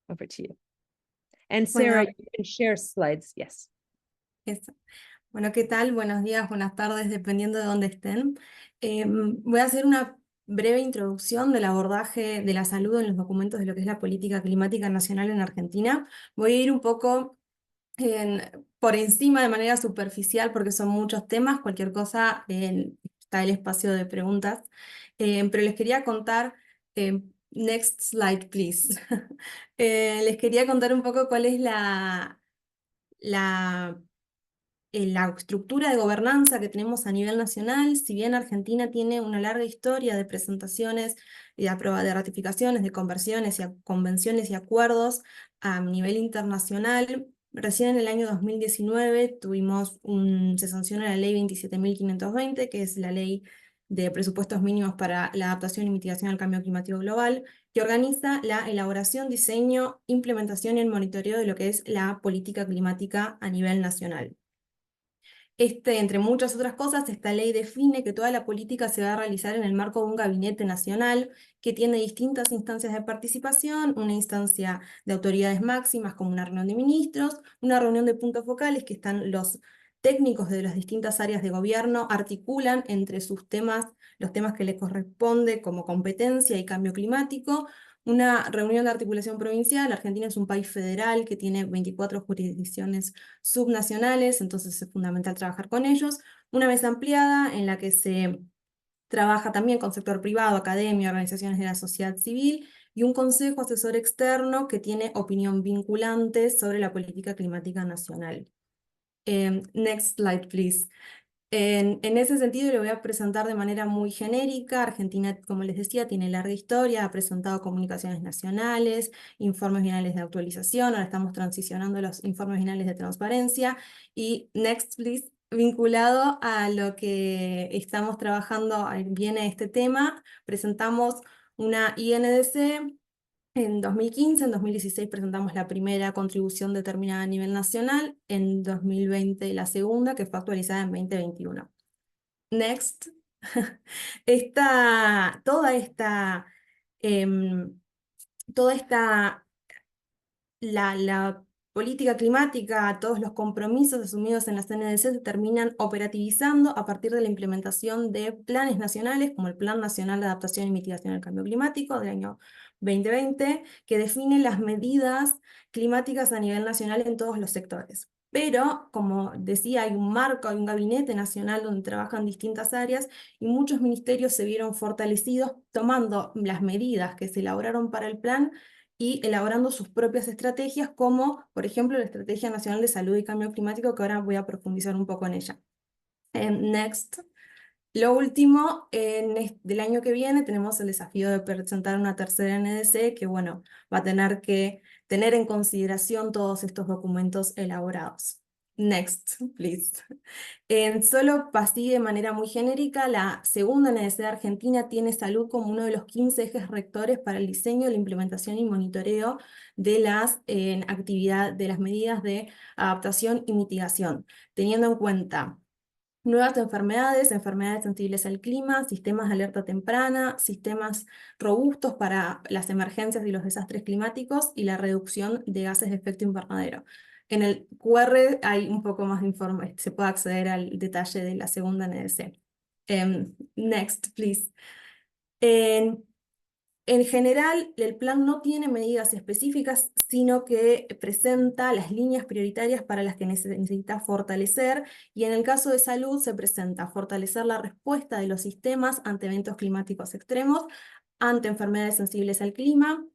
over to you. And Sarah, Bueno, you can share slides. Yes. eso. Bueno, ¿qué tal? Buenos días, buenas tardes, dependiendo de dónde estén. Voy a hacer una breve introducción del abordaje de la salud en los documentos de lo que es la política climática nacional en Argentina. Voy a ir un poco por encima de manera superficial porque son muchos temas, cualquier cosa está el espacio de preguntas, pero les quería contar, next slide please. Les quería contar un poco cuál es la estructura de gobernanza que tenemos a nivel nacional. Si bien Argentina tiene una larga historia de presentaciones y de ratificaciones, de conversiones y convenciones y acuerdos a nivel internacional, recién en el año 2019 se sancionó la ley 27.520, que es la ley de presupuestos mínimos para la adaptación y mitigación al cambio climático global, que organiza la elaboración, diseño, implementación y el monitoreo de lo que es la política climática a nivel nacional. Entre muchas otras cosas, esta ley define que toda la política se va a realizar en el marco de un gabinete nacional que tiene distintas instancias de participación, una instancia de autoridades máximas como una reunión de ministros, una reunión de puntos focales que están los técnicos de las distintas áreas de gobierno, articulan entre sus temas, los temas que les corresponde como competencia y cambio climático, una reunión de articulación provincial. Argentina es un país federal que tiene 24 jurisdicciones subnacionales, entonces es fundamental trabajar con ellos. Una mesa ampliada en la que se trabaja también con sector privado, academia, organizaciones de la sociedad civil, y un consejo asesor externo que tiene opinión vinculante sobre la política climática nacional. Next slide, please. En ese sentido, le voy a presentar de manera muy genérica. Argentina, como les decía, tiene larga historia, ha presentado comunicaciones nacionales, informes bienales de actualización, ahora estamos transicionando los informes bienales de transparencia. Y next, please, vinculado a lo que estamos trabajando, viene este tema, presentamos una INDC. En 2015, en 2016 presentamos la primera contribución determinada a nivel nacional, en 2020 la segunda, que fue actualizada en 2021. Next. La política climática, todos los compromisos asumidos en las NDCs se terminan operativizando a partir de la implementación de planes nacionales, como el Plan Nacional de Adaptación y Mitigación al Cambio Climático del año 2020, que define las medidas climáticas a nivel nacional en todos los sectores. Pero, como decía, hay un marco, hay un gabinete nacional donde trabajan distintas áreas y muchos ministerios se vieron fortalecidos tomando las medidas que se elaboraron para el plan y elaborando sus propias estrategias, como por ejemplo la Estrategia Nacional de Salud y Cambio Climático, que ahora voy a profundizar un poco en ella. Next. Lo último, del año que viene tenemos el desafío de presentar una tercera NDC que, bueno, va a tener que tener en consideración todos estos documentos elaborados. Next, please. Solo así de manera muy genérica, la segunda NDC de Argentina tiene salud como uno de los 15 ejes rectores para el diseño, la implementación y monitoreo de las de las medidas de adaptación y mitigación, teniendo en cuenta nuevas enfermedades sensibles al clima, sistemas de alerta temprana, sistemas robustos para las emergencias y los desastres climáticos y la reducción de gases de efecto invernadero. En el QR hay un poco más de informe, se puede acceder al detalle de la segunda NDC. Next, please. En general, el plan no tiene medidas específicas, sino que presenta las líneas prioritarias para las que necesita fortalecer, y en el caso de salud se presenta fortalecer la respuesta de los sistemas ante eventos climáticos extremos, ante enfermedades sensibles al clima,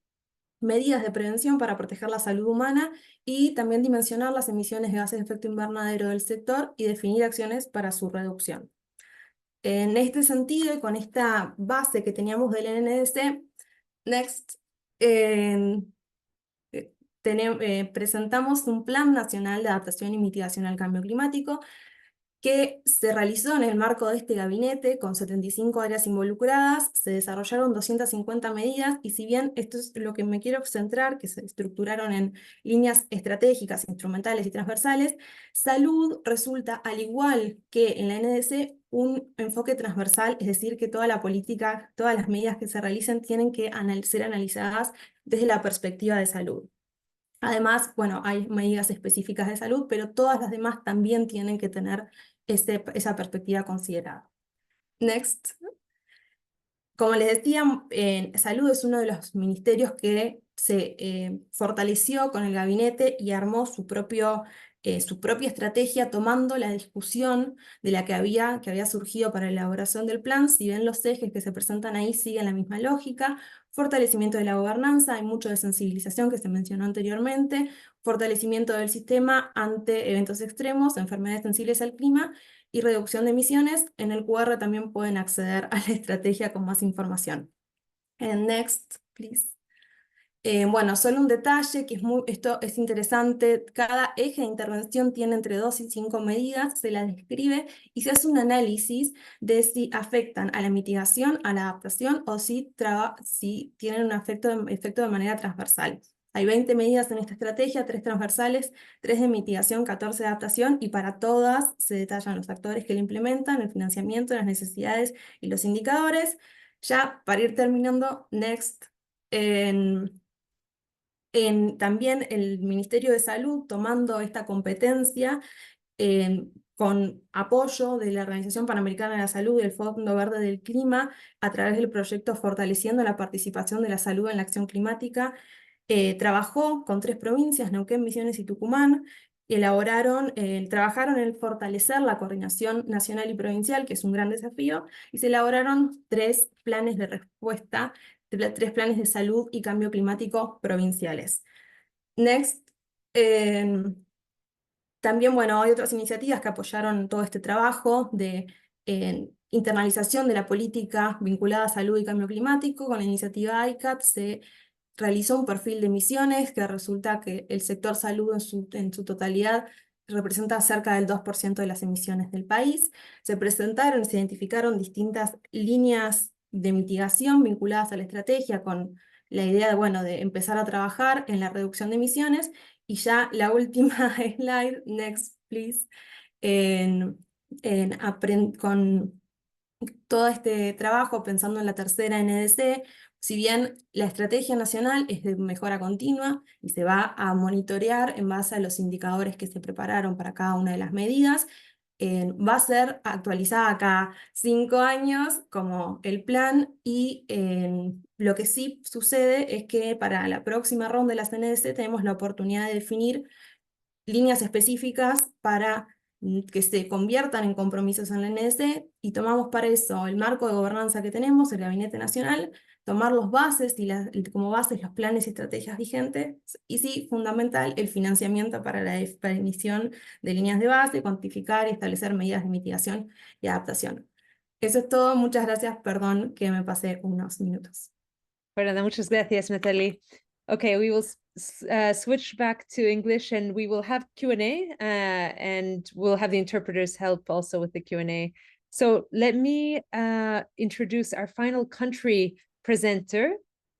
medidas de prevención para proteger la salud humana y también dimensionar las emisiones de gases de efecto invernadero del sector y definir acciones para su reducción. En este sentido, y con esta base que teníamos del NDC, next, presentamos un Plan Nacional de Adaptación y Mitigación al Cambio Climático que se realizó en el marco de este gabinete con 75 áreas involucradas. Se desarrollaron 250 medidas y, si bien esto es lo que me quiero centrar, que se estructuraron en líneas estratégicas, instrumentales y transversales, salud resulta, al igual que en la NDC, un enfoque transversal, es decir, que toda la política, todas las medidas que se realicen tienen que ser analizadas desde la perspectiva de salud. Además, bueno, hay medidas específicas de salud, pero todas las demás también tienen que tener esa perspectiva considerada. Next. Como les decía, Salud es uno de los ministerios que se fortaleció con el gabinete y armó su propia estrategia, tomando la discusión de la que había surgido para la elaboración del plan. Si bien los ejes que se presentan ahí siguen la misma lógica: fortalecimiento de la gobernanza, hay mucho de sensibilización que se mencionó anteriormente, fortalecimiento del sistema ante eventos extremos, enfermedades sensibles al clima, y reducción de emisiones. En el QR también pueden acceder a la estrategia con más información. Next, please. Bueno, solo un detalle que esto es interesante: cada eje de intervención tiene entre 2 y 5 medidas, se las describe y se hace un análisis de si afectan a la mitigación, a la adaptación, o si tienen un efecto de manera transversal. Hay 20 medidas en esta estrategia, 3 transversales, 3 de mitigación, 14 de adaptación, y para todas se detallan los actores que la implementan, el financiamiento, las necesidades y los indicadores. Ya para ir terminando, next. También el Ministerio de Salud, tomando esta competencia, con apoyo de la Organización Panamericana de la Salud y el Fondo Verde del Clima, a través del proyecto Fortaleciendo la Participación de la Salud en la Acción Climática, trabajó con 3 provincias, Neuquén, Misiones y Tucumán. Trabajaron en fortalecer la coordinación nacional y provincial, que es un gran desafío, y se elaboraron 3 planes de respuesta, 3 planes de salud y cambio climático provinciales. Next. También, bueno, hay otras iniciativas que apoyaron todo este trabajo de internalización de la política vinculada a salud y cambio climático. Con la iniciativa ICAT se realizó un perfil de emisiones que resulta que el sector salud en su totalidad representa cerca del 2% de las emisiones del país. Se presentaron y se identificaron distintas líneas de mitigación vinculadas a la estrategia, con la idea de, bueno, de empezar a trabajar en la reducción de emisiones. Y ya la última slide, next please, con todo este trabajo, pensando en la tercera NDC, si bien la estrategia nacional es de mejora continua y se va a monitorear en base a los indicadores que se prepararon para cada una de las medidas, va a ser actualizada cada 5 años como el plan. Y lo que sí sucede es que para la próxima ronda de las NDC tenemos la oportunidad de definir líneas específicas para que se conviertan en compromisos en la NDC, y tomamos para eso el marco de gobernanza que tenemos, el Gabinete Nacional, tomar los bases como bases los planes y estrategias vigentes, y sí, fundamental, el financiamiento para la definición de líneas de base, cuantificar y establecer medidas de mitigación y adaptación. Eso es todo, muchas gracias, perdón que me pasé unos minutos. Fernanda, muchas gracias, Natalie. Okay, we will switch back to English, and we will have Q&A, and we'll have the interpreters help also with the Q&A. So let me introduce our final country presenter,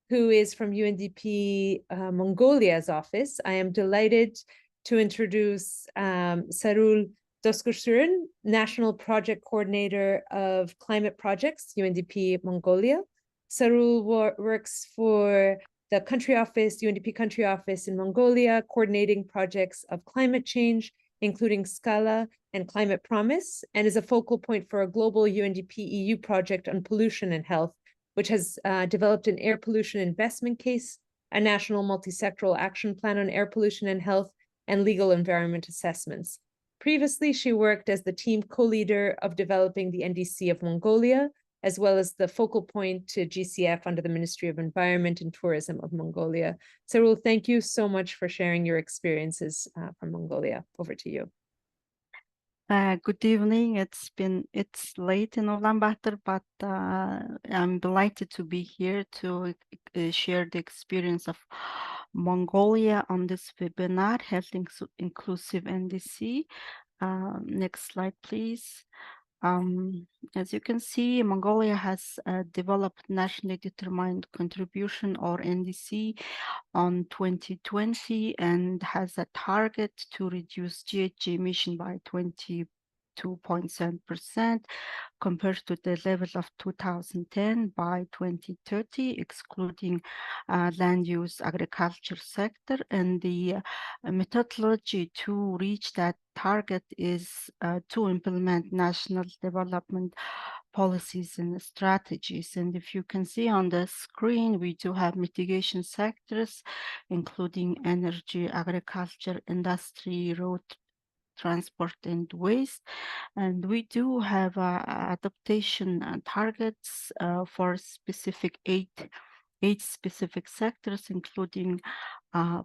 who is from UNDP Mongolia's office. I am delighted to introduce Sarul Doskursurin, National Project Coordinator of Climate Projects, UNDP Mongolia. Sarul works for the country office, UNDP country office in Mongolia, coordinating projects of climate change, including Scala and Climate Promise, and is a focal point for a global UNDP EU project on pollution and health, which has developed an air pollution investment case, a national multi-sectoral action plan on air pollution and health, and legal environment assessments. Previously, she worked as the team co-leader of developing the NDC of Mongolia, as well as the focal point to GCF under the Ministry of Environment and Tourism of Mongolia. Sarul, thank you so much for sharing your experiences from Mongolia. Over to you. Good evening. It's late in Ulaanbaatar, but I'm delighted to be here to share the experience of Mongolia on this webinar, Health Inclusive NDC. Next slide, please. As you can see, Mongolia has developed nationally determined contribution, or NDC, on 2020, and has a target to reduce GHG emission by 20% 2.7% compared to the level of 2010 by 2030, excluding land use agriculture sector. And the methodology to reach that target is to implement national development policies and strategies. And if you can see on the screen, we do have mitigation sectors, including energy, agriculture, industry, road transport, and waste. And we do have adaptation targets for specific eight specific sectors, including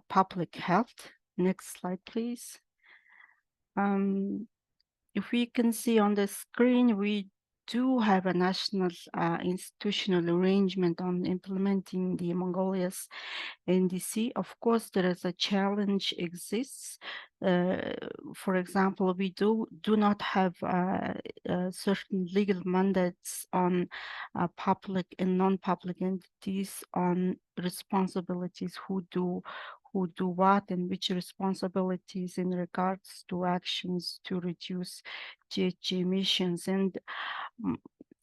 public health. Next slide, please. If we can see on the screen, we do have a national institutional arrangement on implementing the Mongolia's NDC. Of course, there is a challenge exists. For example, we do not have certain legal mandates on public and non-public entities on responsibilities, who do what and which responsibilities in regards to actions to reduce GHG emissions. And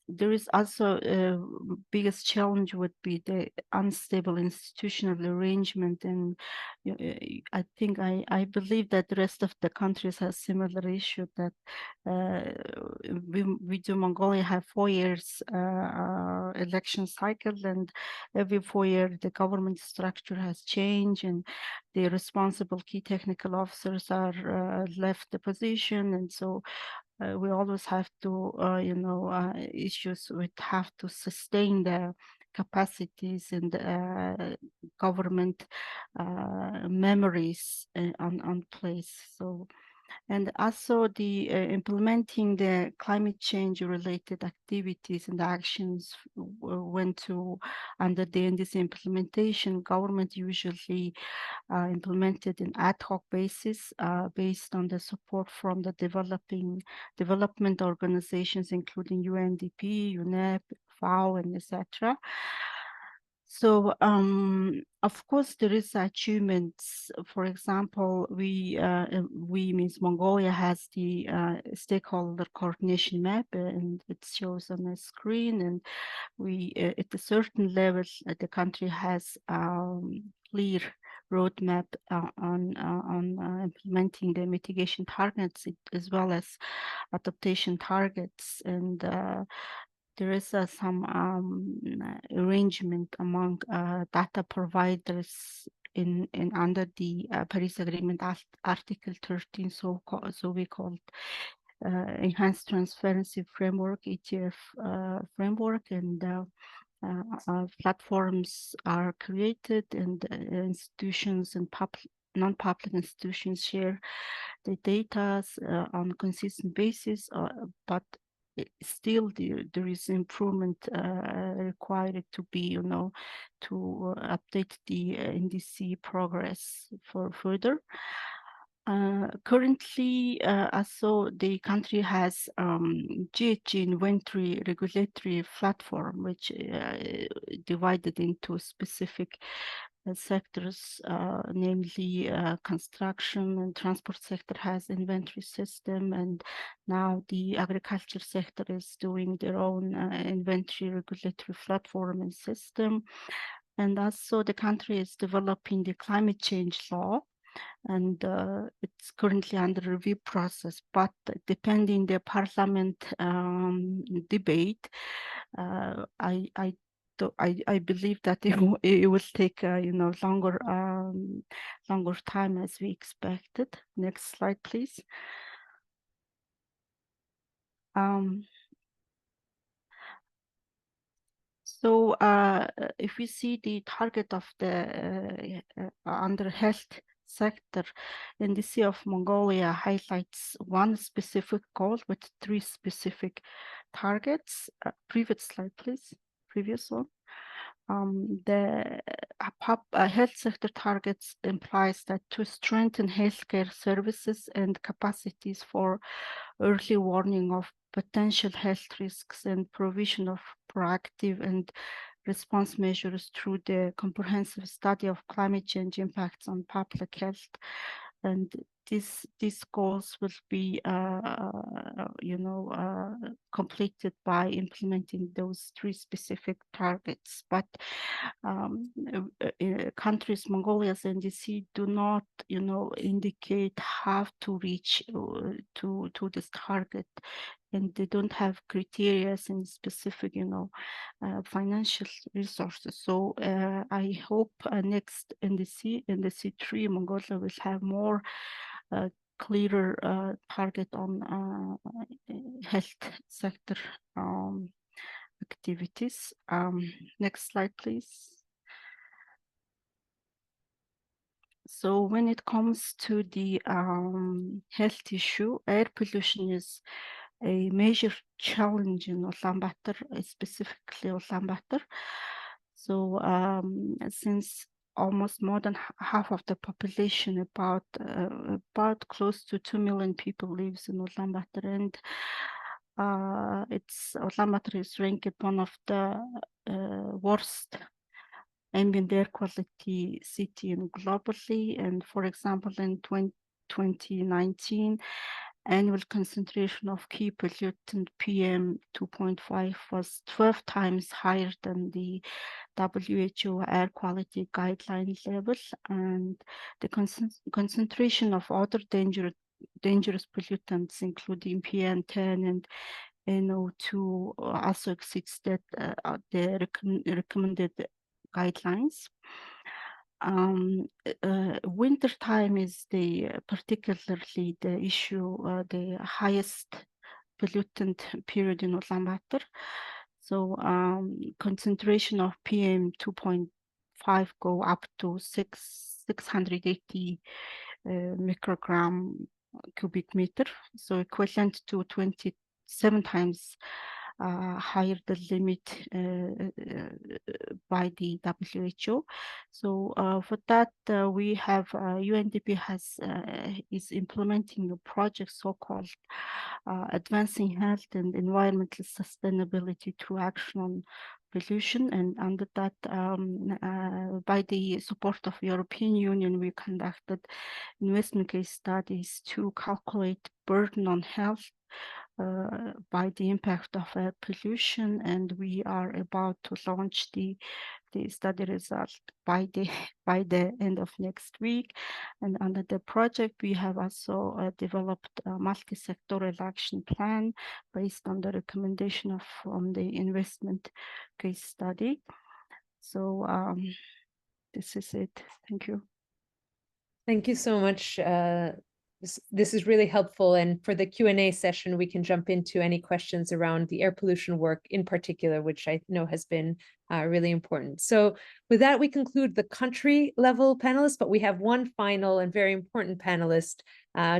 there is also biggest challenge would be the unstable institutional arrangement. And I think I believe that the rest of the countries have similar issue, that we do Mongolia have 4 years election cycle, and every 4 years the government structure has changed, and the responsible key technical officers are left the position, and so we always have to, issues with have to sustain the capacities and government memories on place. So, and also the implementing the climate change related activities and actions went to under the NDC implementation. Government usually implemented in ad hoc basis based on the support from the development organizations, including UNDP, UNEP, WHO, and etc. So, of course, there is achievements. For example, we means Mongolia has the stakeholder coordination map, and it shows on the screen. And we, at a certain level, the country has clear roadmap on implementing the mitigation targets as well as adaptation targets. And there is some arrangement among data providers in under the Paris Agreement Article 13, so we called Enhanced Transparency Framework, ETF framework, and platforms are created, and institutions and non-public institutions share the data on a consistent basis, but still there is improvement required to be, to update the NDC progress for further. Currently, also the country has GHG inventory regulatory platform, which divided into specific sectors, namely construction and transport sector has inventory system, and now the agriculture sector is doing their own inventory regulatory platform and system. And also the country is developing the climate change law, and it's currently under review process, but depending the parliament debate, I believe that it will take longer time as we expected. Next slide, please. So if we see the target of the under health sector, NDC of Mongolia highlights one specific goal with 3 specific targets. Previous slide, please. Previous one. The health sector targets implies that to strengthen healthcare services and capacities for early warning of potential health risks and provision of proactive and response measures through the comprehensive study of climate change impacts on public health. And these goals will be, completed by implementing those 3 specific targets. But countries, Mongolia's NDC, do not, indicate how to reach to this target, and they don't have criteria and specific, financial resources. So I hope next NDC3, Mongolia will have more clearer target on health sector activities. Next slide, please. So when it comes to the health issue, air pollution is a major challenge in Ulaanbaatar, specifically Ulaanbaatar. So since almost more than half of the population, about close to 2 million people lives in Ulaanbaatar, and Ulaanbaatar is ranked one of the worst ambient air quality city globally. And for example, in 2019, annual concentration of key pollutant PM 2.5 was 12 times higher than the WHO air quality guideline level, and the concentration of other dangerous pollutants, including PM10 and NO2, also exceeds that the recommended guidelines. Winter time is particularly the issue, the highest pollutant period in Ulaanbaatar. So concentration of PM 2.5 go up to 680 microgram cubic meter, so equivalent to 27 times higher the limit by the WHO. So for that, we have UNDP is implementing a project so-called Advancing Health and Environmental Sustainability through Action on Pollution. And under that, by the support of European Union, we conducted investment case studies to calculate burden on health by the impact of air pollution, and we are about to launch the study results by the end of next week. And under the project, we have also developed a multi-sectoral action plan based on the recommendation from the investment case study. So this is it. Thank you. Thank you so much. This is really helpful. And for the Q&A session, we can jump into any questions around the air pollution work in particular, which I know has been really important. So with that, we conclude the country level panelists, but we have one final and very important panelist,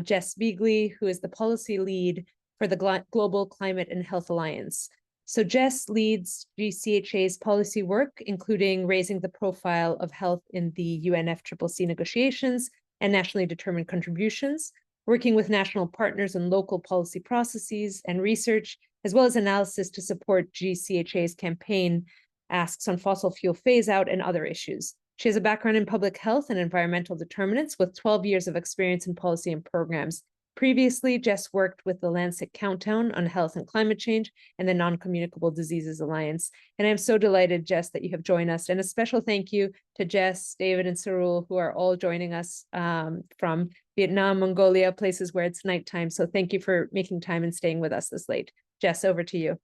Jess Beagley, who is the policy lead for the Global Climate and Health Alliance. So Jess leads GCHA's policy work, including raising the profile of health in the UNFCCC negotiations and nationally determined contributions, working with national partners and local policy processes and research, as well as analysis to support GCHA's campaign asks on fossil fuel phase out and other issues. She has a background in public health and environmental determinants with 12 years of experience in policy and programs. Previously, Jess worked with the Lancet Countdown on Health and Climate Change and the Non-Communicable Diseases Alliance. And I'm so delighted, Jess, that you have joined us. And a special thank you to Jess, David, and Sarul, who are all joining us from Vietnam, Mongolia, places where it's nighttime. So thank you for making time and staying with us this late. Jess, over to you.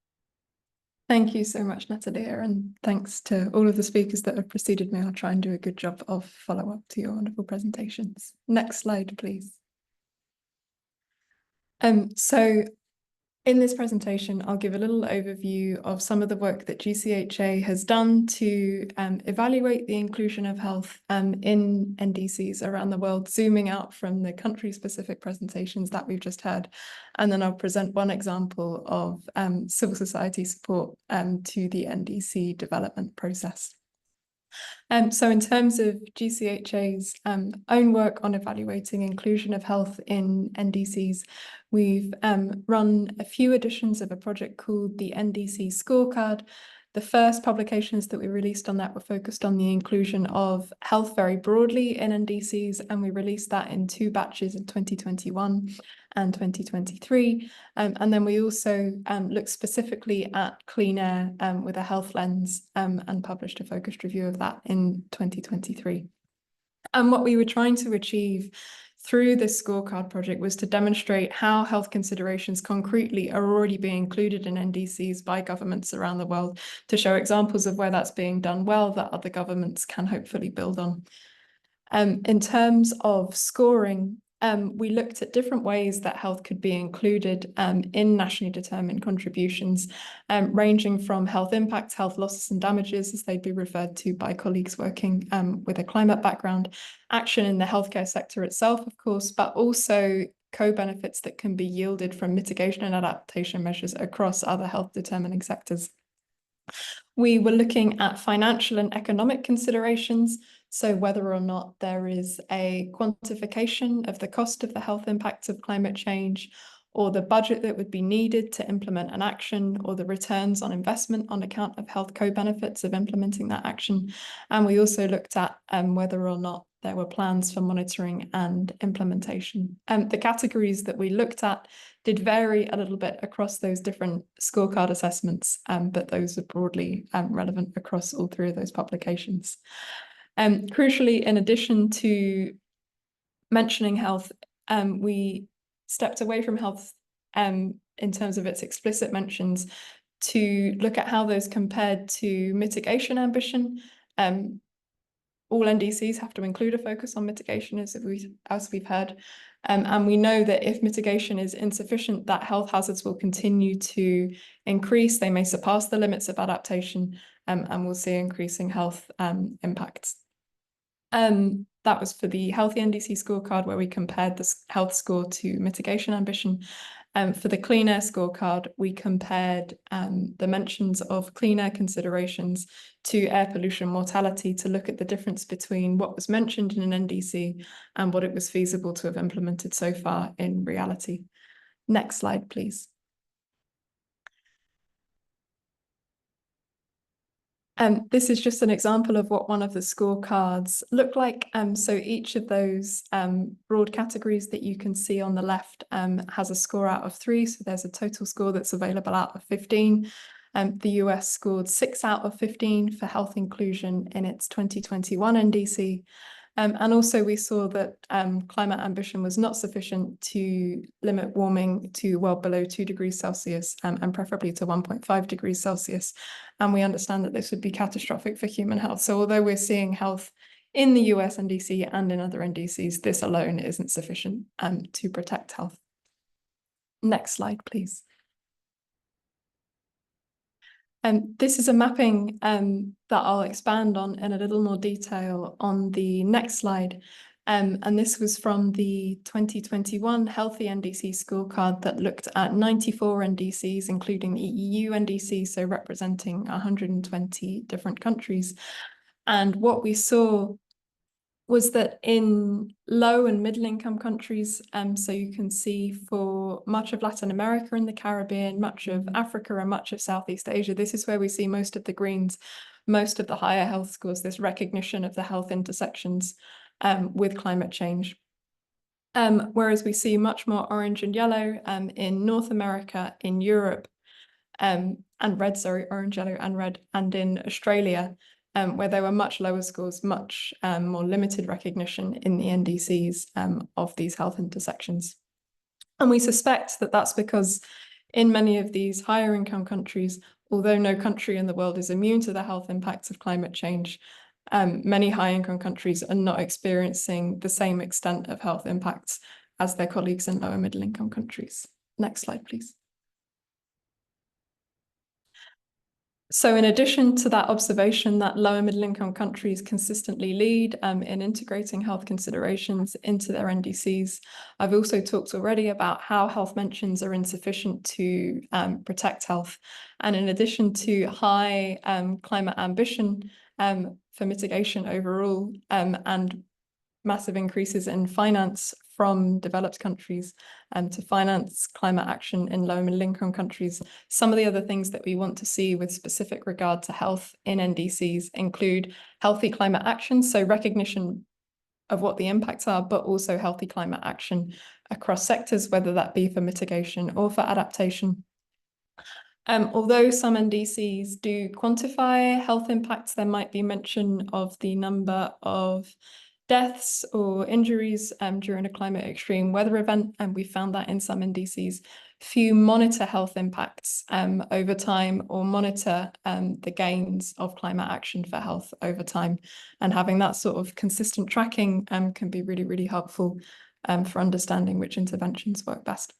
Thank you so much, Natalia, and thanks to all of the speakers that have preceded me. I'll try and do a good job of follow-up to your wonderful presentations. Next slide, please. So in this presentation, I'll give a little overview of some of the work that GCHA has done to evaluate the inclusion of health in NDCs around the world, zooming out from the country-specific presentations that we've just heard. And then I'll present one example of civil society support to the NDC development process. So in terms of GCHA's own work on evaluating inclusion of health in NDCs, we've run a few editions of a project called the NDC Scorecard The first publications that we released on that were focused on the inclusion of health very broadly in NDCs, and we released that in 2 batches in 2021 and 2023. And then we also looked specifically at clean air with a health lens and published a focused review of that in 2023. And what we were trying to achieve through this scorecard project was to demonstrate how health considerations concretely are already being included in NDCs by governments around the world, to show examples of where that's being done well that other governments can hopefully build on. In terms of scoring, we looked at different ways that health could be included in nationally determined contributions, ranging from health impacts, health losses and damages, as they'd be referred to by colleagues working with a climate background, action in the healthcare sector itself, of course, but also co-benefits that can be yielded from mitigation and adaptation measures across other health determining sectors. We were looking at financial and economic considerations, so whether or not there is a quantification of the cost of the health impacts of climate change, or the budget that would be needed to implement an action, or the returns on investment on account of health co-benefits of implementing that action. And we also looked at whether or not there were plans for monitoring and implementation. The categories that we looked at did vary a little bit across those different scorecard assessments, but those are broadly relevant across all 3 of those publications. Crucially, in addition to mentioning health, we stepped away from health in terms of its explicit mentions to look at how those compared to mitigation ambition. All NDCs have to include a focus on mitigation, as we've heard. And we know that if mitigation is insufficient, that health hazards will continue to increase. They may surpass the limits of adaptation, and we'll see increasing health impacts. That was for the Healthy NDC scorecard, where we compared the health score to mitigation ambition. For the Clean Air scorecard, we compared the mentions of clean air considerations to air pollution mortality to look at the difference between what was mentioned in an NDC and what it was feasible to have implemented so far in reality. Next slide, please. This is just an example of what one of the scorecards look like. So each of those broad categories that you can see on the left has a score out of 3. So there's a total score that's available out of 15. The US scored 6 out of 15 for health inclusion in its 2021 NDC. And also we saw that climate ambition was not sufficient to limit warming to well below 2 degrees Celsius and preferably to 1.5 degrees Celsius. And we understand that this would be catastrophic for human health. So although we're seeing health in the US NDC and in other NDCs, this alone isn't sufficient to protect health. Next slide, please. This is a mapping that I'll expand on in a little more detail on the next slide. And this was from the 2021 Healthy NDC scorecard that looked at 94 NDCs, including the EU NDC, so representing 120 different countries. And what we saw was that in low and middle income countries, so you can see for much of Latin America and the Caribbean, much of Africa and much of Southeast Asia, this is where we see most of the greens, most of the higher health scores, this recognition of the health intersections with climate change. Whereas we see much more orange and yellow in North America, in Europe, and red, sorry, orange, yellow and red, and in Australia, where there were much lower scores, much more limited recognition in the NDCs of these health intersections. And we suspect that that's because in many of these higher income countries, although no country in the world is immune to the health impacts of climate change, many high income countries are not experiencing the same extent of health impacts as their colleagues in lower middle income countries. Next slide, please. So in addition to that observation that lower middle income countries consistently lead in integrating health considerations into their NDCs, I've also talked already about how health mentions are insufficient to protect health. And in addition to high climate ambition for mitigation overall and massive increases in finance from developed countries to finance climate action in low and middle income countries. Some of the other things that we want to see with specific regard to health in NDCs include healthy climate action, so recognition of what the impacts are, but also healthy climate action across sectors, whether that be for mitigation or for adaptation. Although some NDCs do quantify health impacts, there might be mention of the number of deaths or injuries during a climate extreme weather event, and we found that in some NDCs. Few monitor health impacts over time or monitor the gains of climate action for health over time. And having that sort of consistent tracking can be really, really helpful for understanding which interventions work best.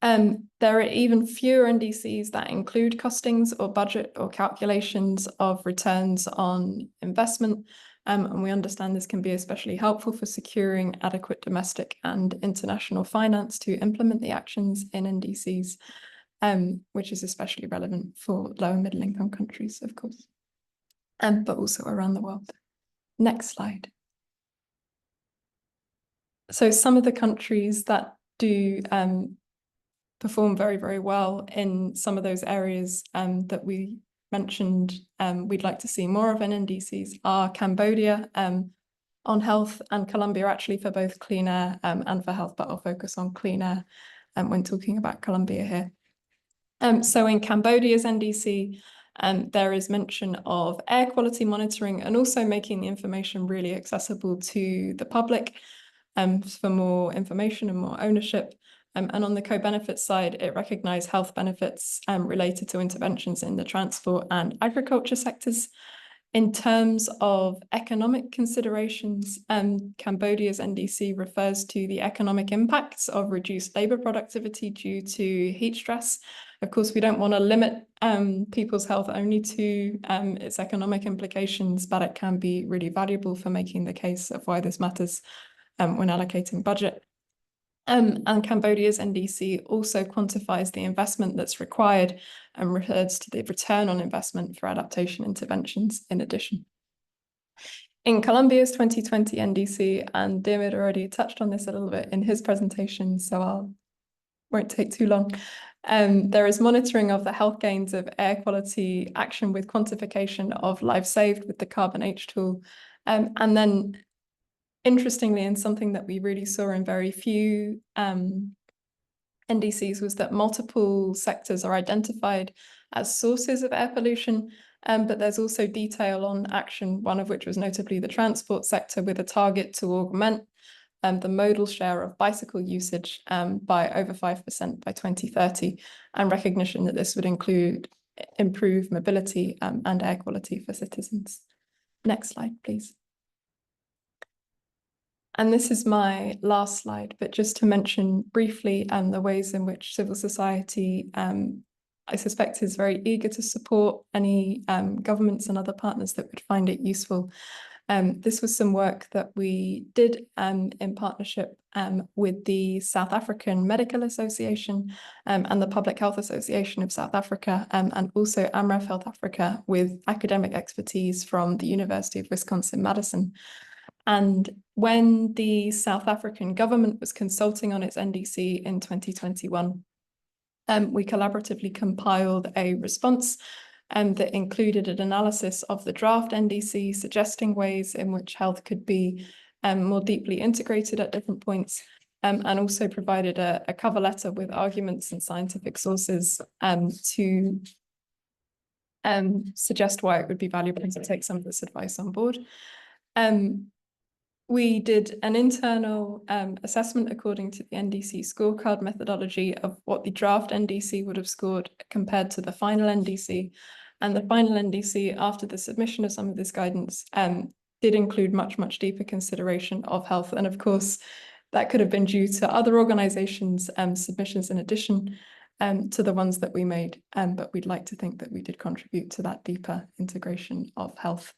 There are even fewer NDCs that include costings or budget or calculations of returns on investment. And we understand this can be especially helpful for securing adequate domestic and international finance to implement the actions in NDCs, which is especially relevant for low and middle income countries, of course, but also around the world. Next slide. So some of the countries that do perform very, very well in some of those areas that we mentioned we'd like to see more of in NDCs are Cambodia on health, and Colombia actually for both clean air and for health, but I'll focus on clean air when talking about Colombia here. So in Cambodia's NDC, there is mention of air quality monitoring and also making the information really accessible to the public for more information and more ownership. And on the co-benefit side, it recognised health benefits related to interventions in the transport and agriculture sectors. In terms of economic considerations, Cambodia's NDC refers to the economic impacts of reduced labour productivity due to heat stress. Of course, we don't want to limit people's health only to its economic implications, but it can be really valuable for making the case of why this matters when allocating budget. And Cambodia's NDC also quantifies the investment that's required and refers to the return on investment for adaptation interventions in addition. In Colombia's 2020 NDC, and Diarmuid already touched on this a little bit in his presentation, so I won't take too long. There is monitoring of the health gains of air quality action with quantification of lives saved with the Carbon H tool. And then interestingly, and something that we really saw in very few NDCs was that multiple sectors are identified as sources of air pollution, but there's also detail on action, one of which was notably the transport sector, with a target to augment the modal share of bicycle usage by over 5% by 2030, and recognition that this would improve mobility and air quality for citizens. Next slide, please. And this is my last slide, but just to mention briefly the ways in which civil society, I suspect, is very eager to support any governments and other partners that would find it useful. This was some work that we did in partnership with the South African Medical Association and the Public Health Association of South Africa, and also AMREF Health Africa, with academic expertise from the University of Wisconsin-Madison. And when the South African government was consulting on its NDC in 2021, we collaboratively compiled a response that included an analysis of the draft NDC, suggesting ways in which health could be more deeply integrated at different points, and also provided a cover letter with arguments and scientific sources to suggest why it would be valuable to take some of this advice on board. We did an internal assessment according to the NDC scorecard methodology of what the draft NDC would have scored compared to the final NDC. And the final NDC, after the submission of some of this guidance, did include much, much deeper consideration of health. And of course, that could have been due to other organizations' submissions in addition to the ones that we made. But we'd like to think that we did contribute to that deeper integration of health.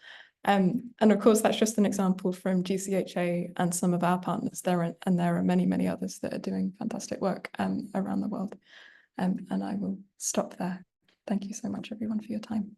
And of course, that's just an example from GCHA and some of our partners there, and there are many, many others that are doing fantastic work around the world. And I will stop there. Thank you so much, everyone, for your time.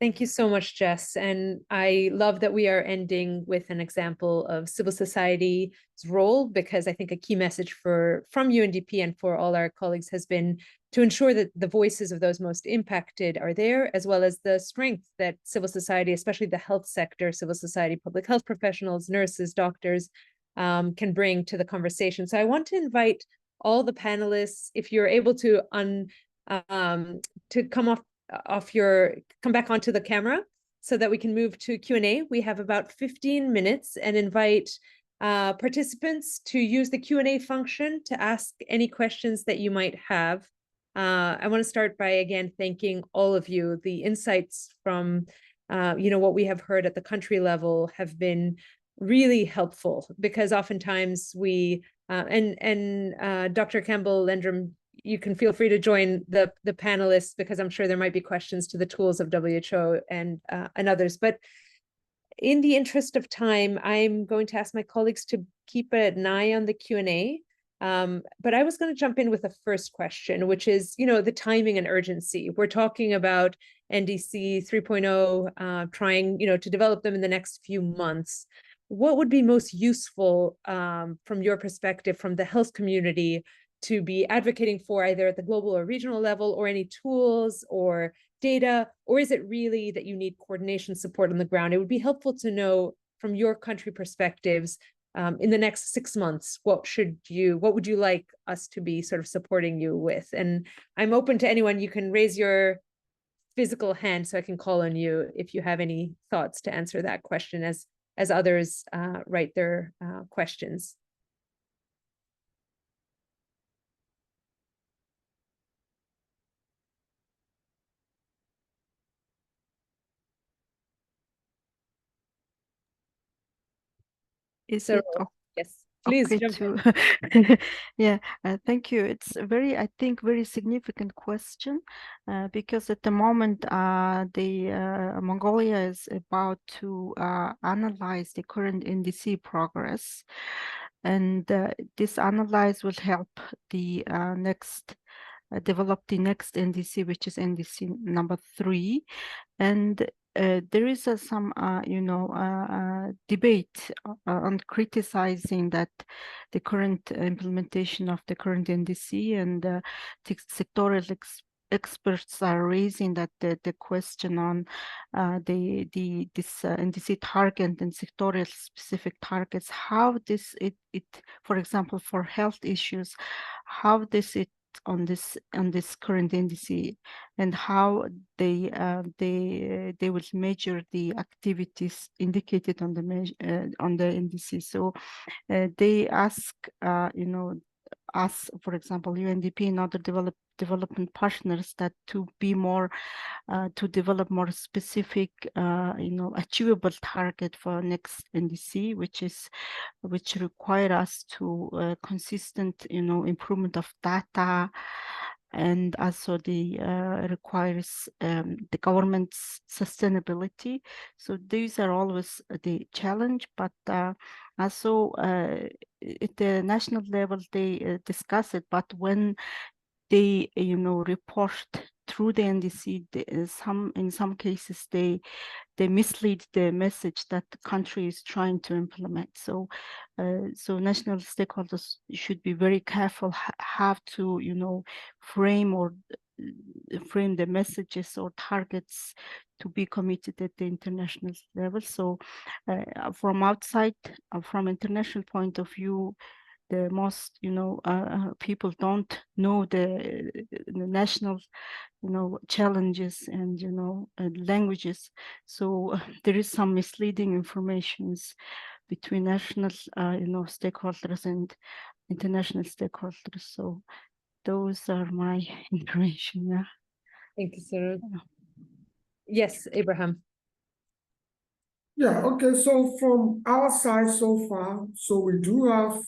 Thank you so much, Jess. And I love that we are ending with an example of civil society's role, because I think a key message from UNDP and for all our colleagues has been to ensure that the voices of those most impacted are there, as well as the strength that civil society, especially the health sector, civil society, public health professionals, nurses, doctors, can bring to the conversation. So I want to invite all the panelists, if you're able to come back onto the camera so that we can move to Q&A. We have about 15 minutes and invite participants to use the Q&A function to ask any questions that you might have. I want to start by again thanking all of you. The insights from what we have heard at the country level have been really helpful, because oftentimes we Dr. Campbell-Lendrum, you can feel free to join the panelists, because I'm sure there might be questions to the tools of WHO and others. But in the interest of time, I'm going to ask my colleagues to keep an eye on the Q&A. But I was going to jump in with a first question, which is, the timing and urgency. We're talking about NDC 3.0, trying, to develop them in the next few months. What would be most useful from your perspective, from the health community, to be advocating for either at the global or regional level, or any tools or data, or is it really that you need coordination support on the ground? It would be helpful to know from your country perspectives, in the next 6 months, what would you like us to be sort of supporting you with? And I'm open to anyone. You can raise your physical hand so I can call on you if you have any thoughts to answer that question as others write their questions. Is So, it yes, please okay jump in. Yeah, thank you. It's a very significant question, because at the moment, Mongolia is about to analyze the current NDC progress, and this analyze will help the develop the next NDC, which is NDC number 3, and there is some, debate on criticizing that the current implementation of the current NDC, and sectoral experts are raising that the question on this NDC target and sectorial specific targets, how for example, for health issues, how it on this current NDC, and how they will measure the activities indicated on the NDC. So they ask us, for example, UNDP and other development partners, that to be more to develop more specific achievable target for next NDC, which require us to consistent improvement of data, and also the requires the government's sustainability. So these are always the challenge, but also at the national level they discuss it, but when they report through the NDC, in some cases they mislead the message that the country is trying to implement. So national stakeholders should be very careful how to frame the messages or targets to be committed at the international level. So from outside, from international point of view, the most people don't know the national challenges and languages, so there is some misleading informations between national stakeholders and international stakeholders. So those are my information. Yeah, Thank you, sir. Yes, Abraham. Yeah, okay, so from our side so far, so we do have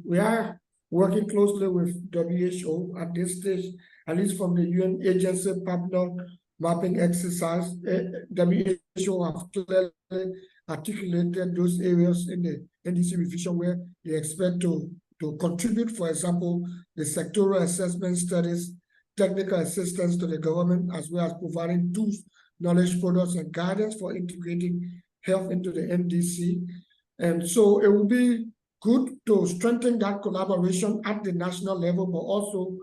we are working closely with WHO at this stage, at least from the UN agency partner mapping exercise. WHO have clearly articulated those areas in the NDC revision where they expect to contribute, for example, the sectoral assessment studies, technical assistance to the government, as well as providing tools knowledge products and guidance for integrating health into the NDC. And so it will be good to strengthen that collaboration at the national level, but also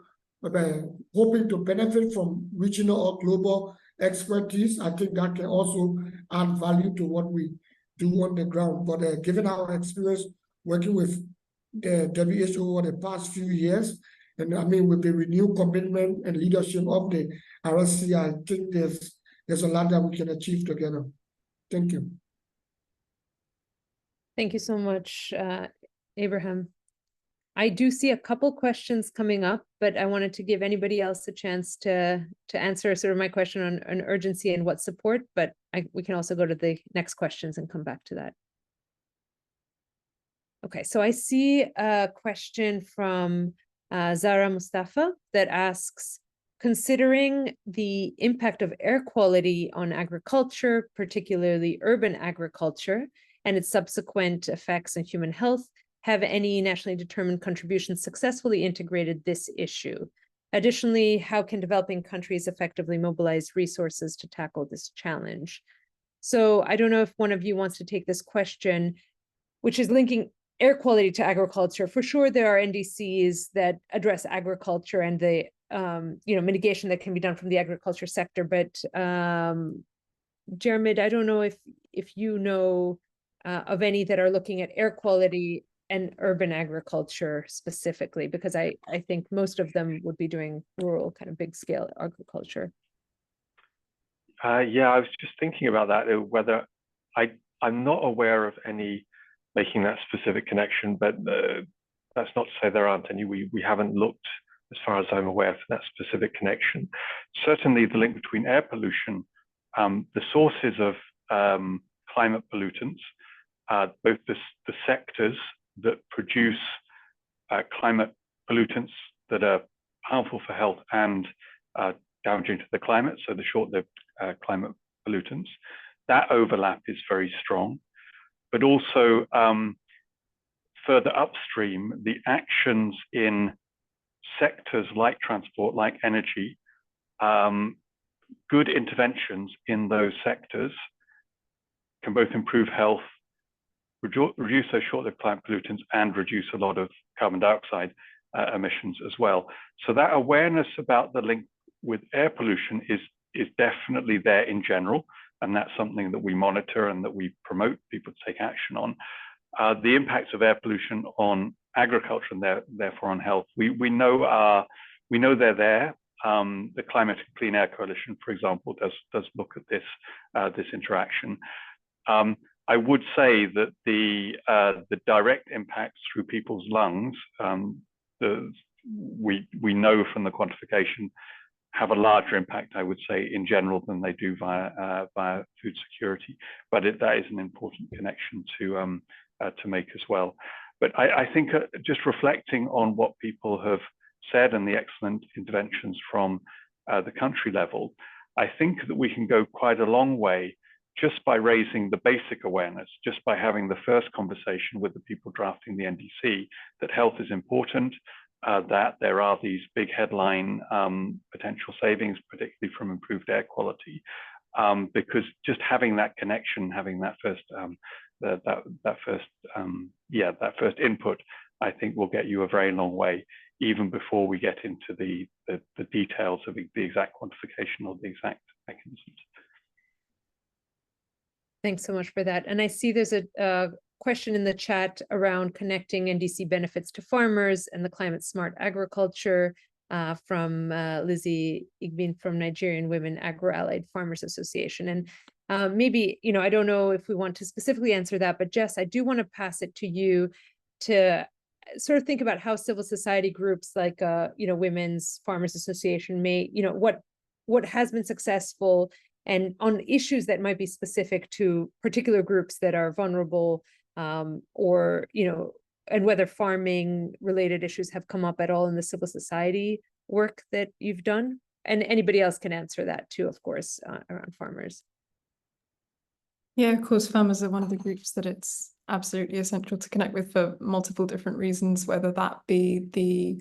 hoping to benefit from regional or global expertise. I think that can also add value to what we do on the ground. But given our experience working with the WHO over the past few years, and I mean with the renewed commitment and leadership of the RSC, I think there's a lot that we can achieve together. Thank you. Thank you so much, Abraham. I do see a couple questions coming up, but I wanted to give anybody else a chance to answer sort of my question on urgency and what support, but we can also go to the next questions and come back to that. Okay, so I see a question from Zara Mustafa that asks, considering the impact of air quality on agriculture, particularly urban agriculture, and its subsequent effects on human health, have any nationally determined contributions successfully integrated this issue? Additionally, how can developing countries effectively mobilize resources to tackle this challenge? So I don't know if one of you wants to take this question, which is linking air quality to agriculture. For sure, there are NDCs that address agriculture and the mitigation that can be done from the agriculture sector. But Jermid, I don't know if you know of any that are looking at air quality and urban agriculture specifically, because I think most of them would be doing rural kind of big scale agriculture. Yeah, I was just thinking about that, whether I'm not aware of any making that specific connection, but that's not to say there aren't any. We haven't looked, as far as I'm aware, for that specific connection. Certainly the link between air pollution, the sources of climate pollutants, both the sectors that produce climate pollutants that are harmful for health and damaging to the climate, so the short-lived climate pollutants, that overlap is very strong. But also further upstream, the actions in sectors like transport, like energy, good interventions in those sectors can both improve health, reduce those short-lived climate pollutants, and reduce a lot of carbon dioxide emissions as well. So that awareness about the link with air pollution is definitely there in general, and that's something that we monitor and that we promote people to take action on. The impacts of air pollution on agriculture and therefore on health, we know they're there. The Climate and Clean Air Coalition, for example, does look at this interaction. I would say that the direct impacts through people's lungs, we know from the quantification, have a larger impact, I would say, in general than they do via food security. But that is an important connection to make as well. But I think just reflecting on what people have said and the excellent interventions from the country level, I think that we can go quite a long way just by raising the basic awareness, just by having the first conversation with the people drafting the NDC, that health is important, that there are these big headline potential savings, particularly from improved air quality, because just having that connection, having that first first input, I think will get you a very long way, even before we get into the details of the exact quantification or the exact mechanisms. Thanks so much for that. And I see there's a question in the chat around connecting NDC benefits to farmers and the climate smart agriculture from Lizzie Igbin from Nigerian Women Agro-Allied Farmers Association. And maybe, I don't know if we want to specifically answer that, but Jess, I do want to pass it to you to sort of think about how civil society groups like, Women's Farmers Association may, what has been successful and on issues that might be specific to particular groups that are vulnerable, or, and whether farming related issues have come up at all in the civil society work that you've done. And anybody else can answer that too, of course, around farmers. Yeah, of course, farmers are one of the groups that it's absolutely essential to connect with for multiple different reasons, whether that be the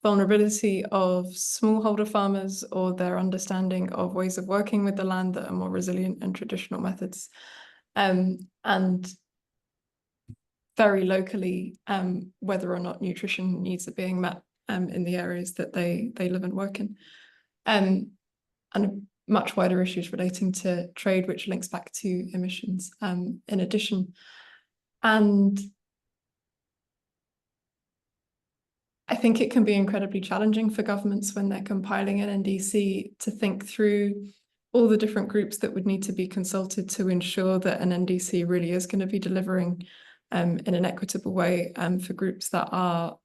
vulnerability of smallholder farmers or their understanding of ways of working with the land that are more resilient than traditional methods. And very locally, whether or not nutrition needs are being met in the areas that they live and work in. And much wider issues relating to trade, which links back to emissions in addition. And I think it can be incredibly challenging for governments when they're compiling an NDC to think through all the different groups that would need to be consulted to ensure that an NDC really is going to be delivering in an equitable way for groups that are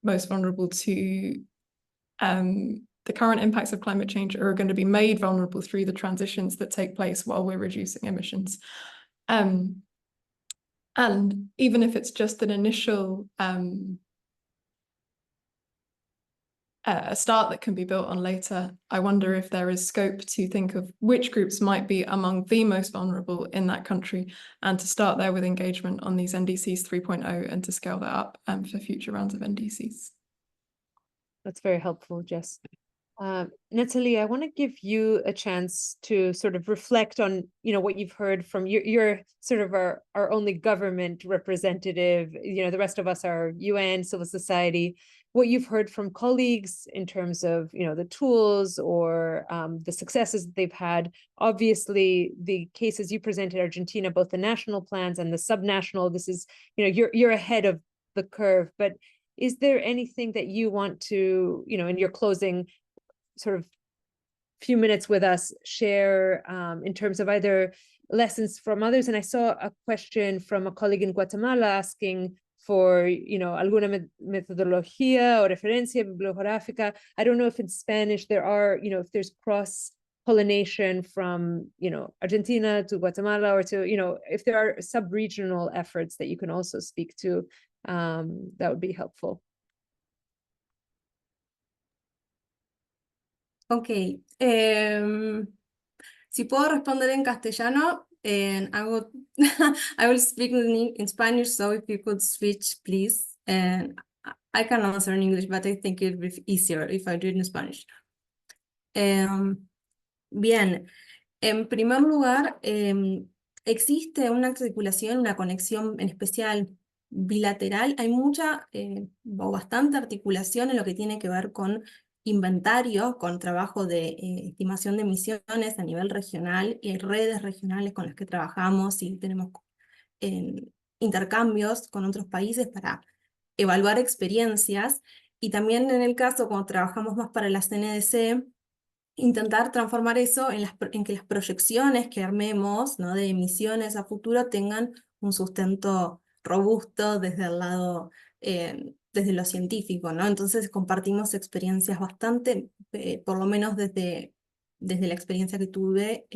most vulnerable to the current impacts of climate change, or are going to be made vulnerable through the transitions that take place while we're reducing emissions. And even if it's just an initial a start that can be built on later, I wonder if there is scope to think of which groups might be among the most vulnerable in that country, and to start there with engagement on these NDCs 3.0 and to scale that up for future rounds of NDCs. That's very helpful, Jess. Natalie, I want to give you a chance to sort of reflect on, what you've heard from you're sort of our only government representative. The rest of us are UN, civil society. What you've heard from colleagues in terms of, the tools or the successes that they've had. Obviously, the cases you presented, Argentina, both the national plans and the subnational, this is, you're ahead of the curve. But is there anything that you want to, in your closing sort of few minutes with us, share in terms of either lessons from others? And I saw a question from a colleague in Guatemala asking for, alguna metodología o referencia bibliográfica. I don't know if in Spanish there are, if there's cross-pollination from, Argentina to Guatemala, or to, if there are sub-regional efforts that you can also speak to, that would be helpful. Ok, si puedo responder en castellano, and I will speak in Spanish, so if you could switch, please. And I can answer in English, but I think it would be easier if I do it in Spanish. Bien, en primer lugar, existe una articulación, una conexión en especial bilateral. Hay mucha o bastante articulación en lo que tiene que ver con inventario, con trabajo de estimación de emisiones a nivel regional, y hay redes regionales con las que trabajamos y tenemos intercambios con otros países para evaluar experiencias, y también en el caso cuando trabajamos más para las NDC, intentar transformar eso en que las proyecciones que armemos, ¿no?, de emisiones a futuro tengan un sustento robusto desde el lado, desde lo científico, ¿no? Entonces compartimos experiencias bastante, por lo menos desde la experiencia que tuve,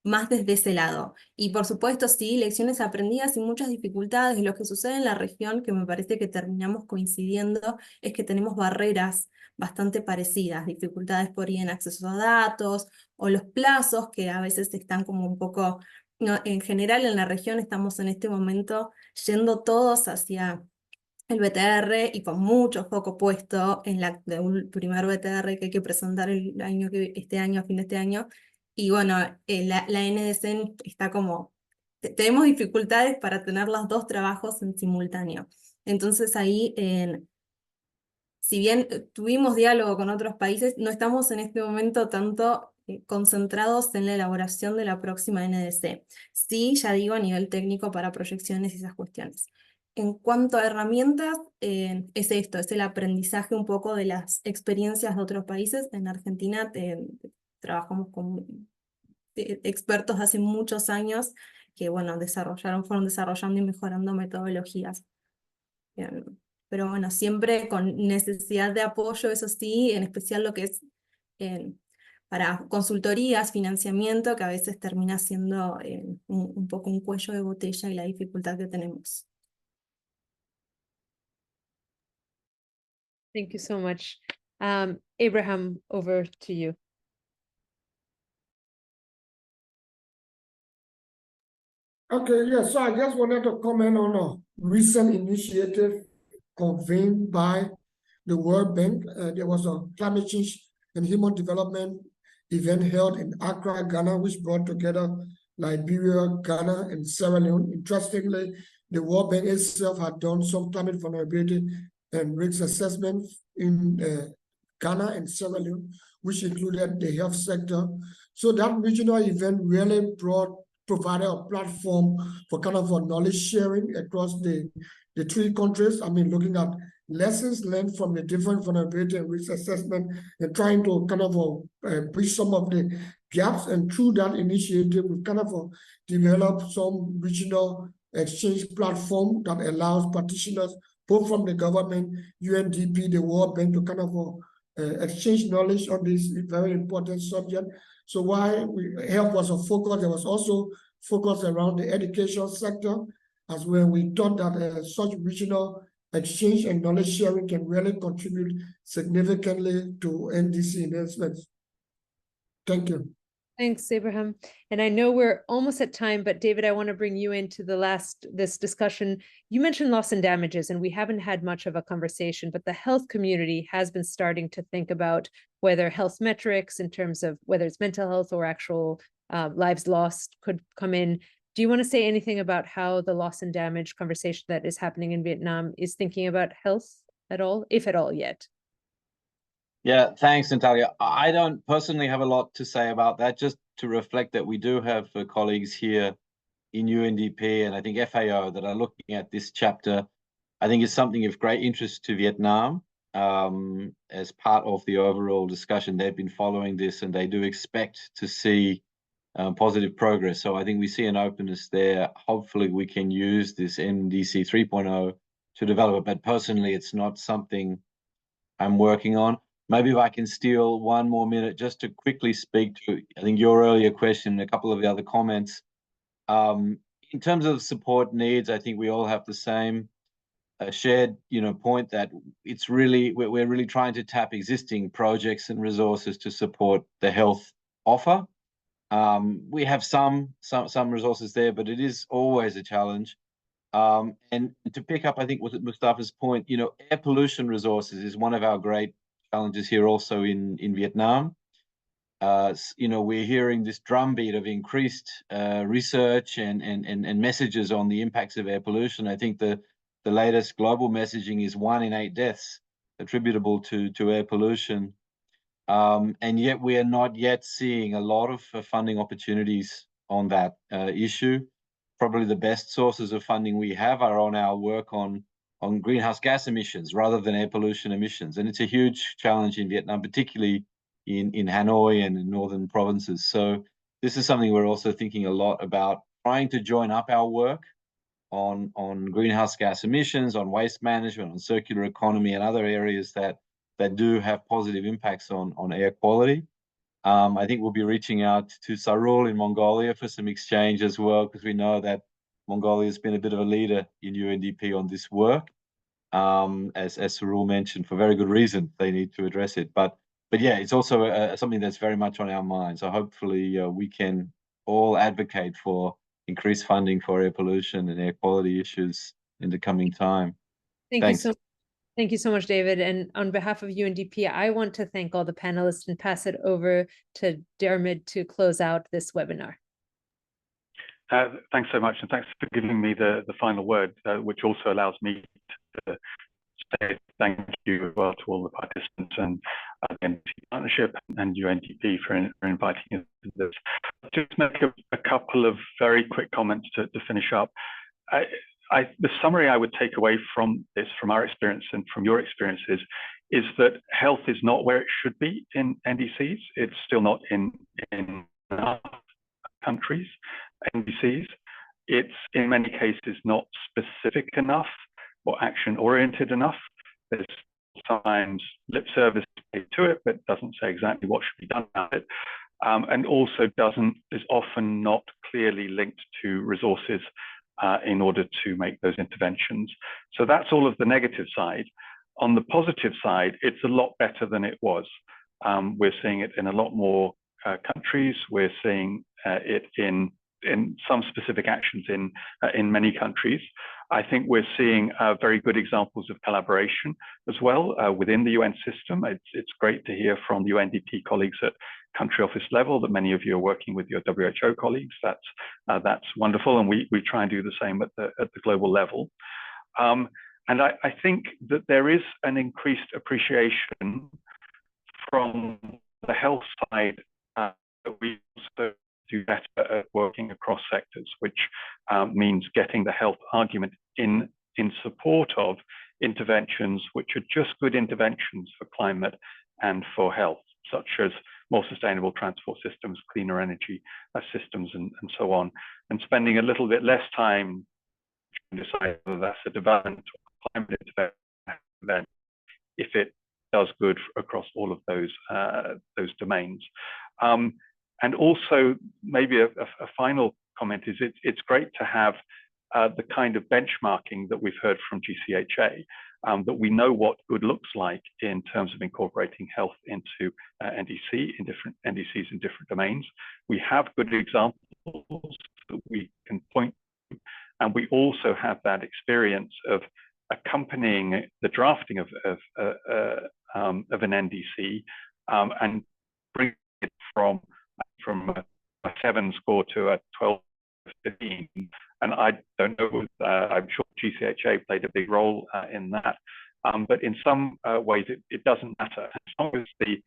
más desde ese lado. Y por supuesto, sí, lecciones aprendidas y muchas dificultades. Y lo que sucede en la región, que me parece que terminamos coincidiendo, es que tenemos barreras bastante parecidas, dificultades por ahí en acceso a datos, o los plazos que a veces están como un poco, ¿no? En general en la región estamos en este momento yendo todos hacia el BTR y con mucho foco puesto en un primer BTR que hay que presentar este año, a fin de este año. Y bueno, la NDC está como, tenemos dificultades para tener los dos trabajos en simultáneo. Entonces ahí, si bien tuvimos diálogo con otros países, no estamos en este momento tanto concentrados en la elaboración de la próxima NDC. Sí, ya digo, a nivel técnico para proyecciones y esas cuestiones. En cuanto a herramientas, es esto, es el aprendizaje un poco de las experiencias de otros países. En Argentina trabajamos con expertos hace muchos años que, bueno, fueron desarrollando y mejorando metodologías. Pero bueno, siempre con necesidad de apoyo, eso sí, en especial lo que es para consultorías, financiamiento, que a veces termina siendo un poco un cuello de botella y la dificultad que tenemos. Thank you so much. Abraham, over to you. Okay, yeah, so I just wanted to comment on a recent initiative convened by the World Bank. There was a climate change and human development event held in Accra, Ghana, which brought together Liberia, Ghana, and Sierra Leone. Interestingly, the World Bank itself had done some climate vulnerability and risk assessment in Ghana and Sierra Leone, which included the health sector. So that regional event really provided a platform for kind of a knowledge sharing across the three countries. I mean, looking at lessons learned from the different vulnerability and risk assessment and trying to kind of bridge some of the gaps. And through that initiative, we've kind of developed some regional exchange platform that allows practitioners, both from the government, UNDP, the World Bank, to kind of exchange knowledge on this very important subject. So while health was a focus, there was also focus around the education sector, as well. We thought that such regional exchange and knowledge sharing can really contribute significantly to NDC investments. Thank you. Thanks, Abraham. And I know we're almost at time, but David, I want to bring you into this discussion. You mentioned loss and damages, and we haven't had much of a conversation, but the health community has been starting to think about whether health metrics in terms of whether it's mental health or actual lives lost could come in. Do you want to say anything about how the loss and damage conversation that is happening in Vietnam is thinking about health at all, if at all yet? Yeah, thanks, Natalia. I don't personally have a lot to say about that, just to reflect that we do have colleagues here in UNDP and I think FAO that are looking at this chapter. I think it's something of great interest to Vietnam as part of the overall discussion. They've been following this and they do expect to see positive progress. So I think we see an openness there. Hopefully we can use this NDC 3.0 to develop it, but personally it's not something I'm working on. Maybe if I can steal one more minute just to quickly speak to, I think, your earlier question and a couple of the other comments. In terms of support needs, I think we all have the same shared, point that it's really, we're really trying to tap existing projects and resources to support the health offer. We have some resources there, but it is always a challenge. And to pick up, I think, with Mustafa's point, air pollution resources is one of our great challenges here also in Vietnam. We're hearing this drumbeat of increased research and messages on the impacts of air pollution. I think the latest global messaging is 1 in 8 deaths attributable to air pollution. And yet we are not yet seeing a lot of funding opportunities on that issue. Probably the best sources of funding we have are on our work on greenhouse gas emissions rather than air pollution emissions. And it's a huge challenge in Vietnam, particularly in Hanoi and in northern provinces. So this is something we're also thinking a lot about, trying to join up our work on greenhouse gas emissions, on waste management, on circular economy and other areas that do have positive impacts on air quality. I think we'll be reaching out to Sarul in Mongolia for some exchange as well, because we know that Mongolia has been a bit of a leader in UNDP on this work. As Sarul mentioned, for very good reason, they need to address it. But yeah, it's also something that's very much on our minds. So hopefully we can all advocate for increased funding for air pollution and air quality issues in the coming time. Thanks. Thank you so much, David. And on behalf of UNDP, I want to thank all the panelists and pass it over to Dermot to close out this webinar. Thanks so much, and thanks for giving me the final word, which also allows me to say thank you as well to all the participants and the NDC Partnership and UNDP for inviting us to this. Just make a couple of very quick comments to finish up. The summary I would take away from this, from our experience and from your experiences, is that health is not where it should be in NDCs. It's still not in enough countries, NDCs. It's in many cases not specific enough or action-oriented enough. There's sometimes lip service paid to it, but doesn't say exactly what should be done about it. And also is often not clearly linked to resources in order to make those interventions. So that's all of the negative side. On the positive side, it's a lot better than it was. We're seeing it in a lot more countries. We're seeing it in some specific actions in many countries. I think we're seeing very good examples of collaboration as well within the UN system. It's great to hear from the UNDP colleagues at country office level that many of you are working with your WHO colleagues. That's wonderful, and we try and do the same at the global level. And I think that there is an increased appreciation from the health side that we also do better at working across sectors, which means getting the health argument in support of interventions which are just good interventions for climate and for health, such as more sustainable transport systems, cleaner energy systems, and so on, and spending a little bit less time to decide whether that's a development or climate intervention if it does good across all of those domains. And also, maybe a final comment is it's great to have the kind of benchmarking that we've heard from GCHA, that we know what good looks like in terms of incorporating health into NDCs in different domains. We have good examples that we can point to, and we also have that experience of accompanying the drafting of an NDC and bringing it from a 7 score to a 12, 15. And I don't know, I'm sure GCHA played a big role in that. But in some ways, it doesn't matter. As long as the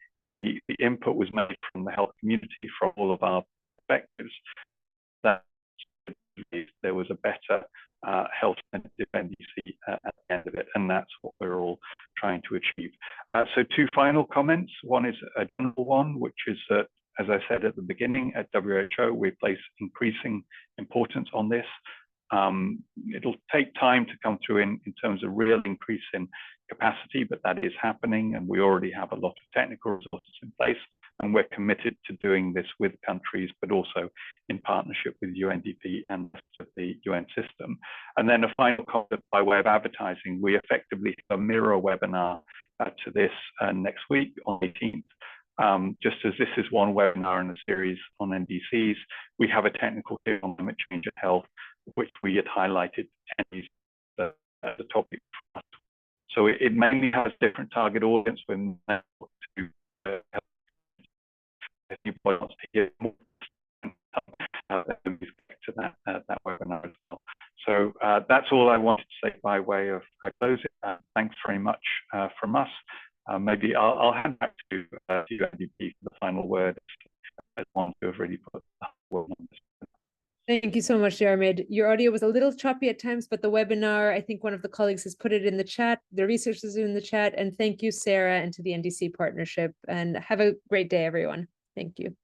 input was made from the health community, from all of our perspectives, that there was a better health sensitive NDC at the end of it. And that's what we're all trying to achieve. So 2 final comments. One is a general one, which is that, as I said at the beginning, at WHO, we place increasing importance on this. It'll take time to come through in terms of real increase in capacity, but that is happening, and we already have a lot of technical resources in place, and we're committed to doing this with countries, but also in partnership with UNDP and the UN system. And then a final comment by way of advertising, we effectively have a mirror webinar to this next week on the 18th. Just as this is one webinar in a series on NDCs, we have a technical series on climate change and health, which we had highlighted as the topic. So it mainly has different target audience when to wants to hear more to that webinar as well. So that's all I wanted to say by way of closing. Thanks very much from us. Maybe I'll hand back to UNDP for the final word, as one who have really put the word on this. Thank you so much, Jaromir. Your audio was a little choppy at times, but the webinar, I think one of the colleagues has put it in the chat. The research is in the chat. And thank you, Sarah, and to the NDC partnership. And have a great day, everyone. Thank you.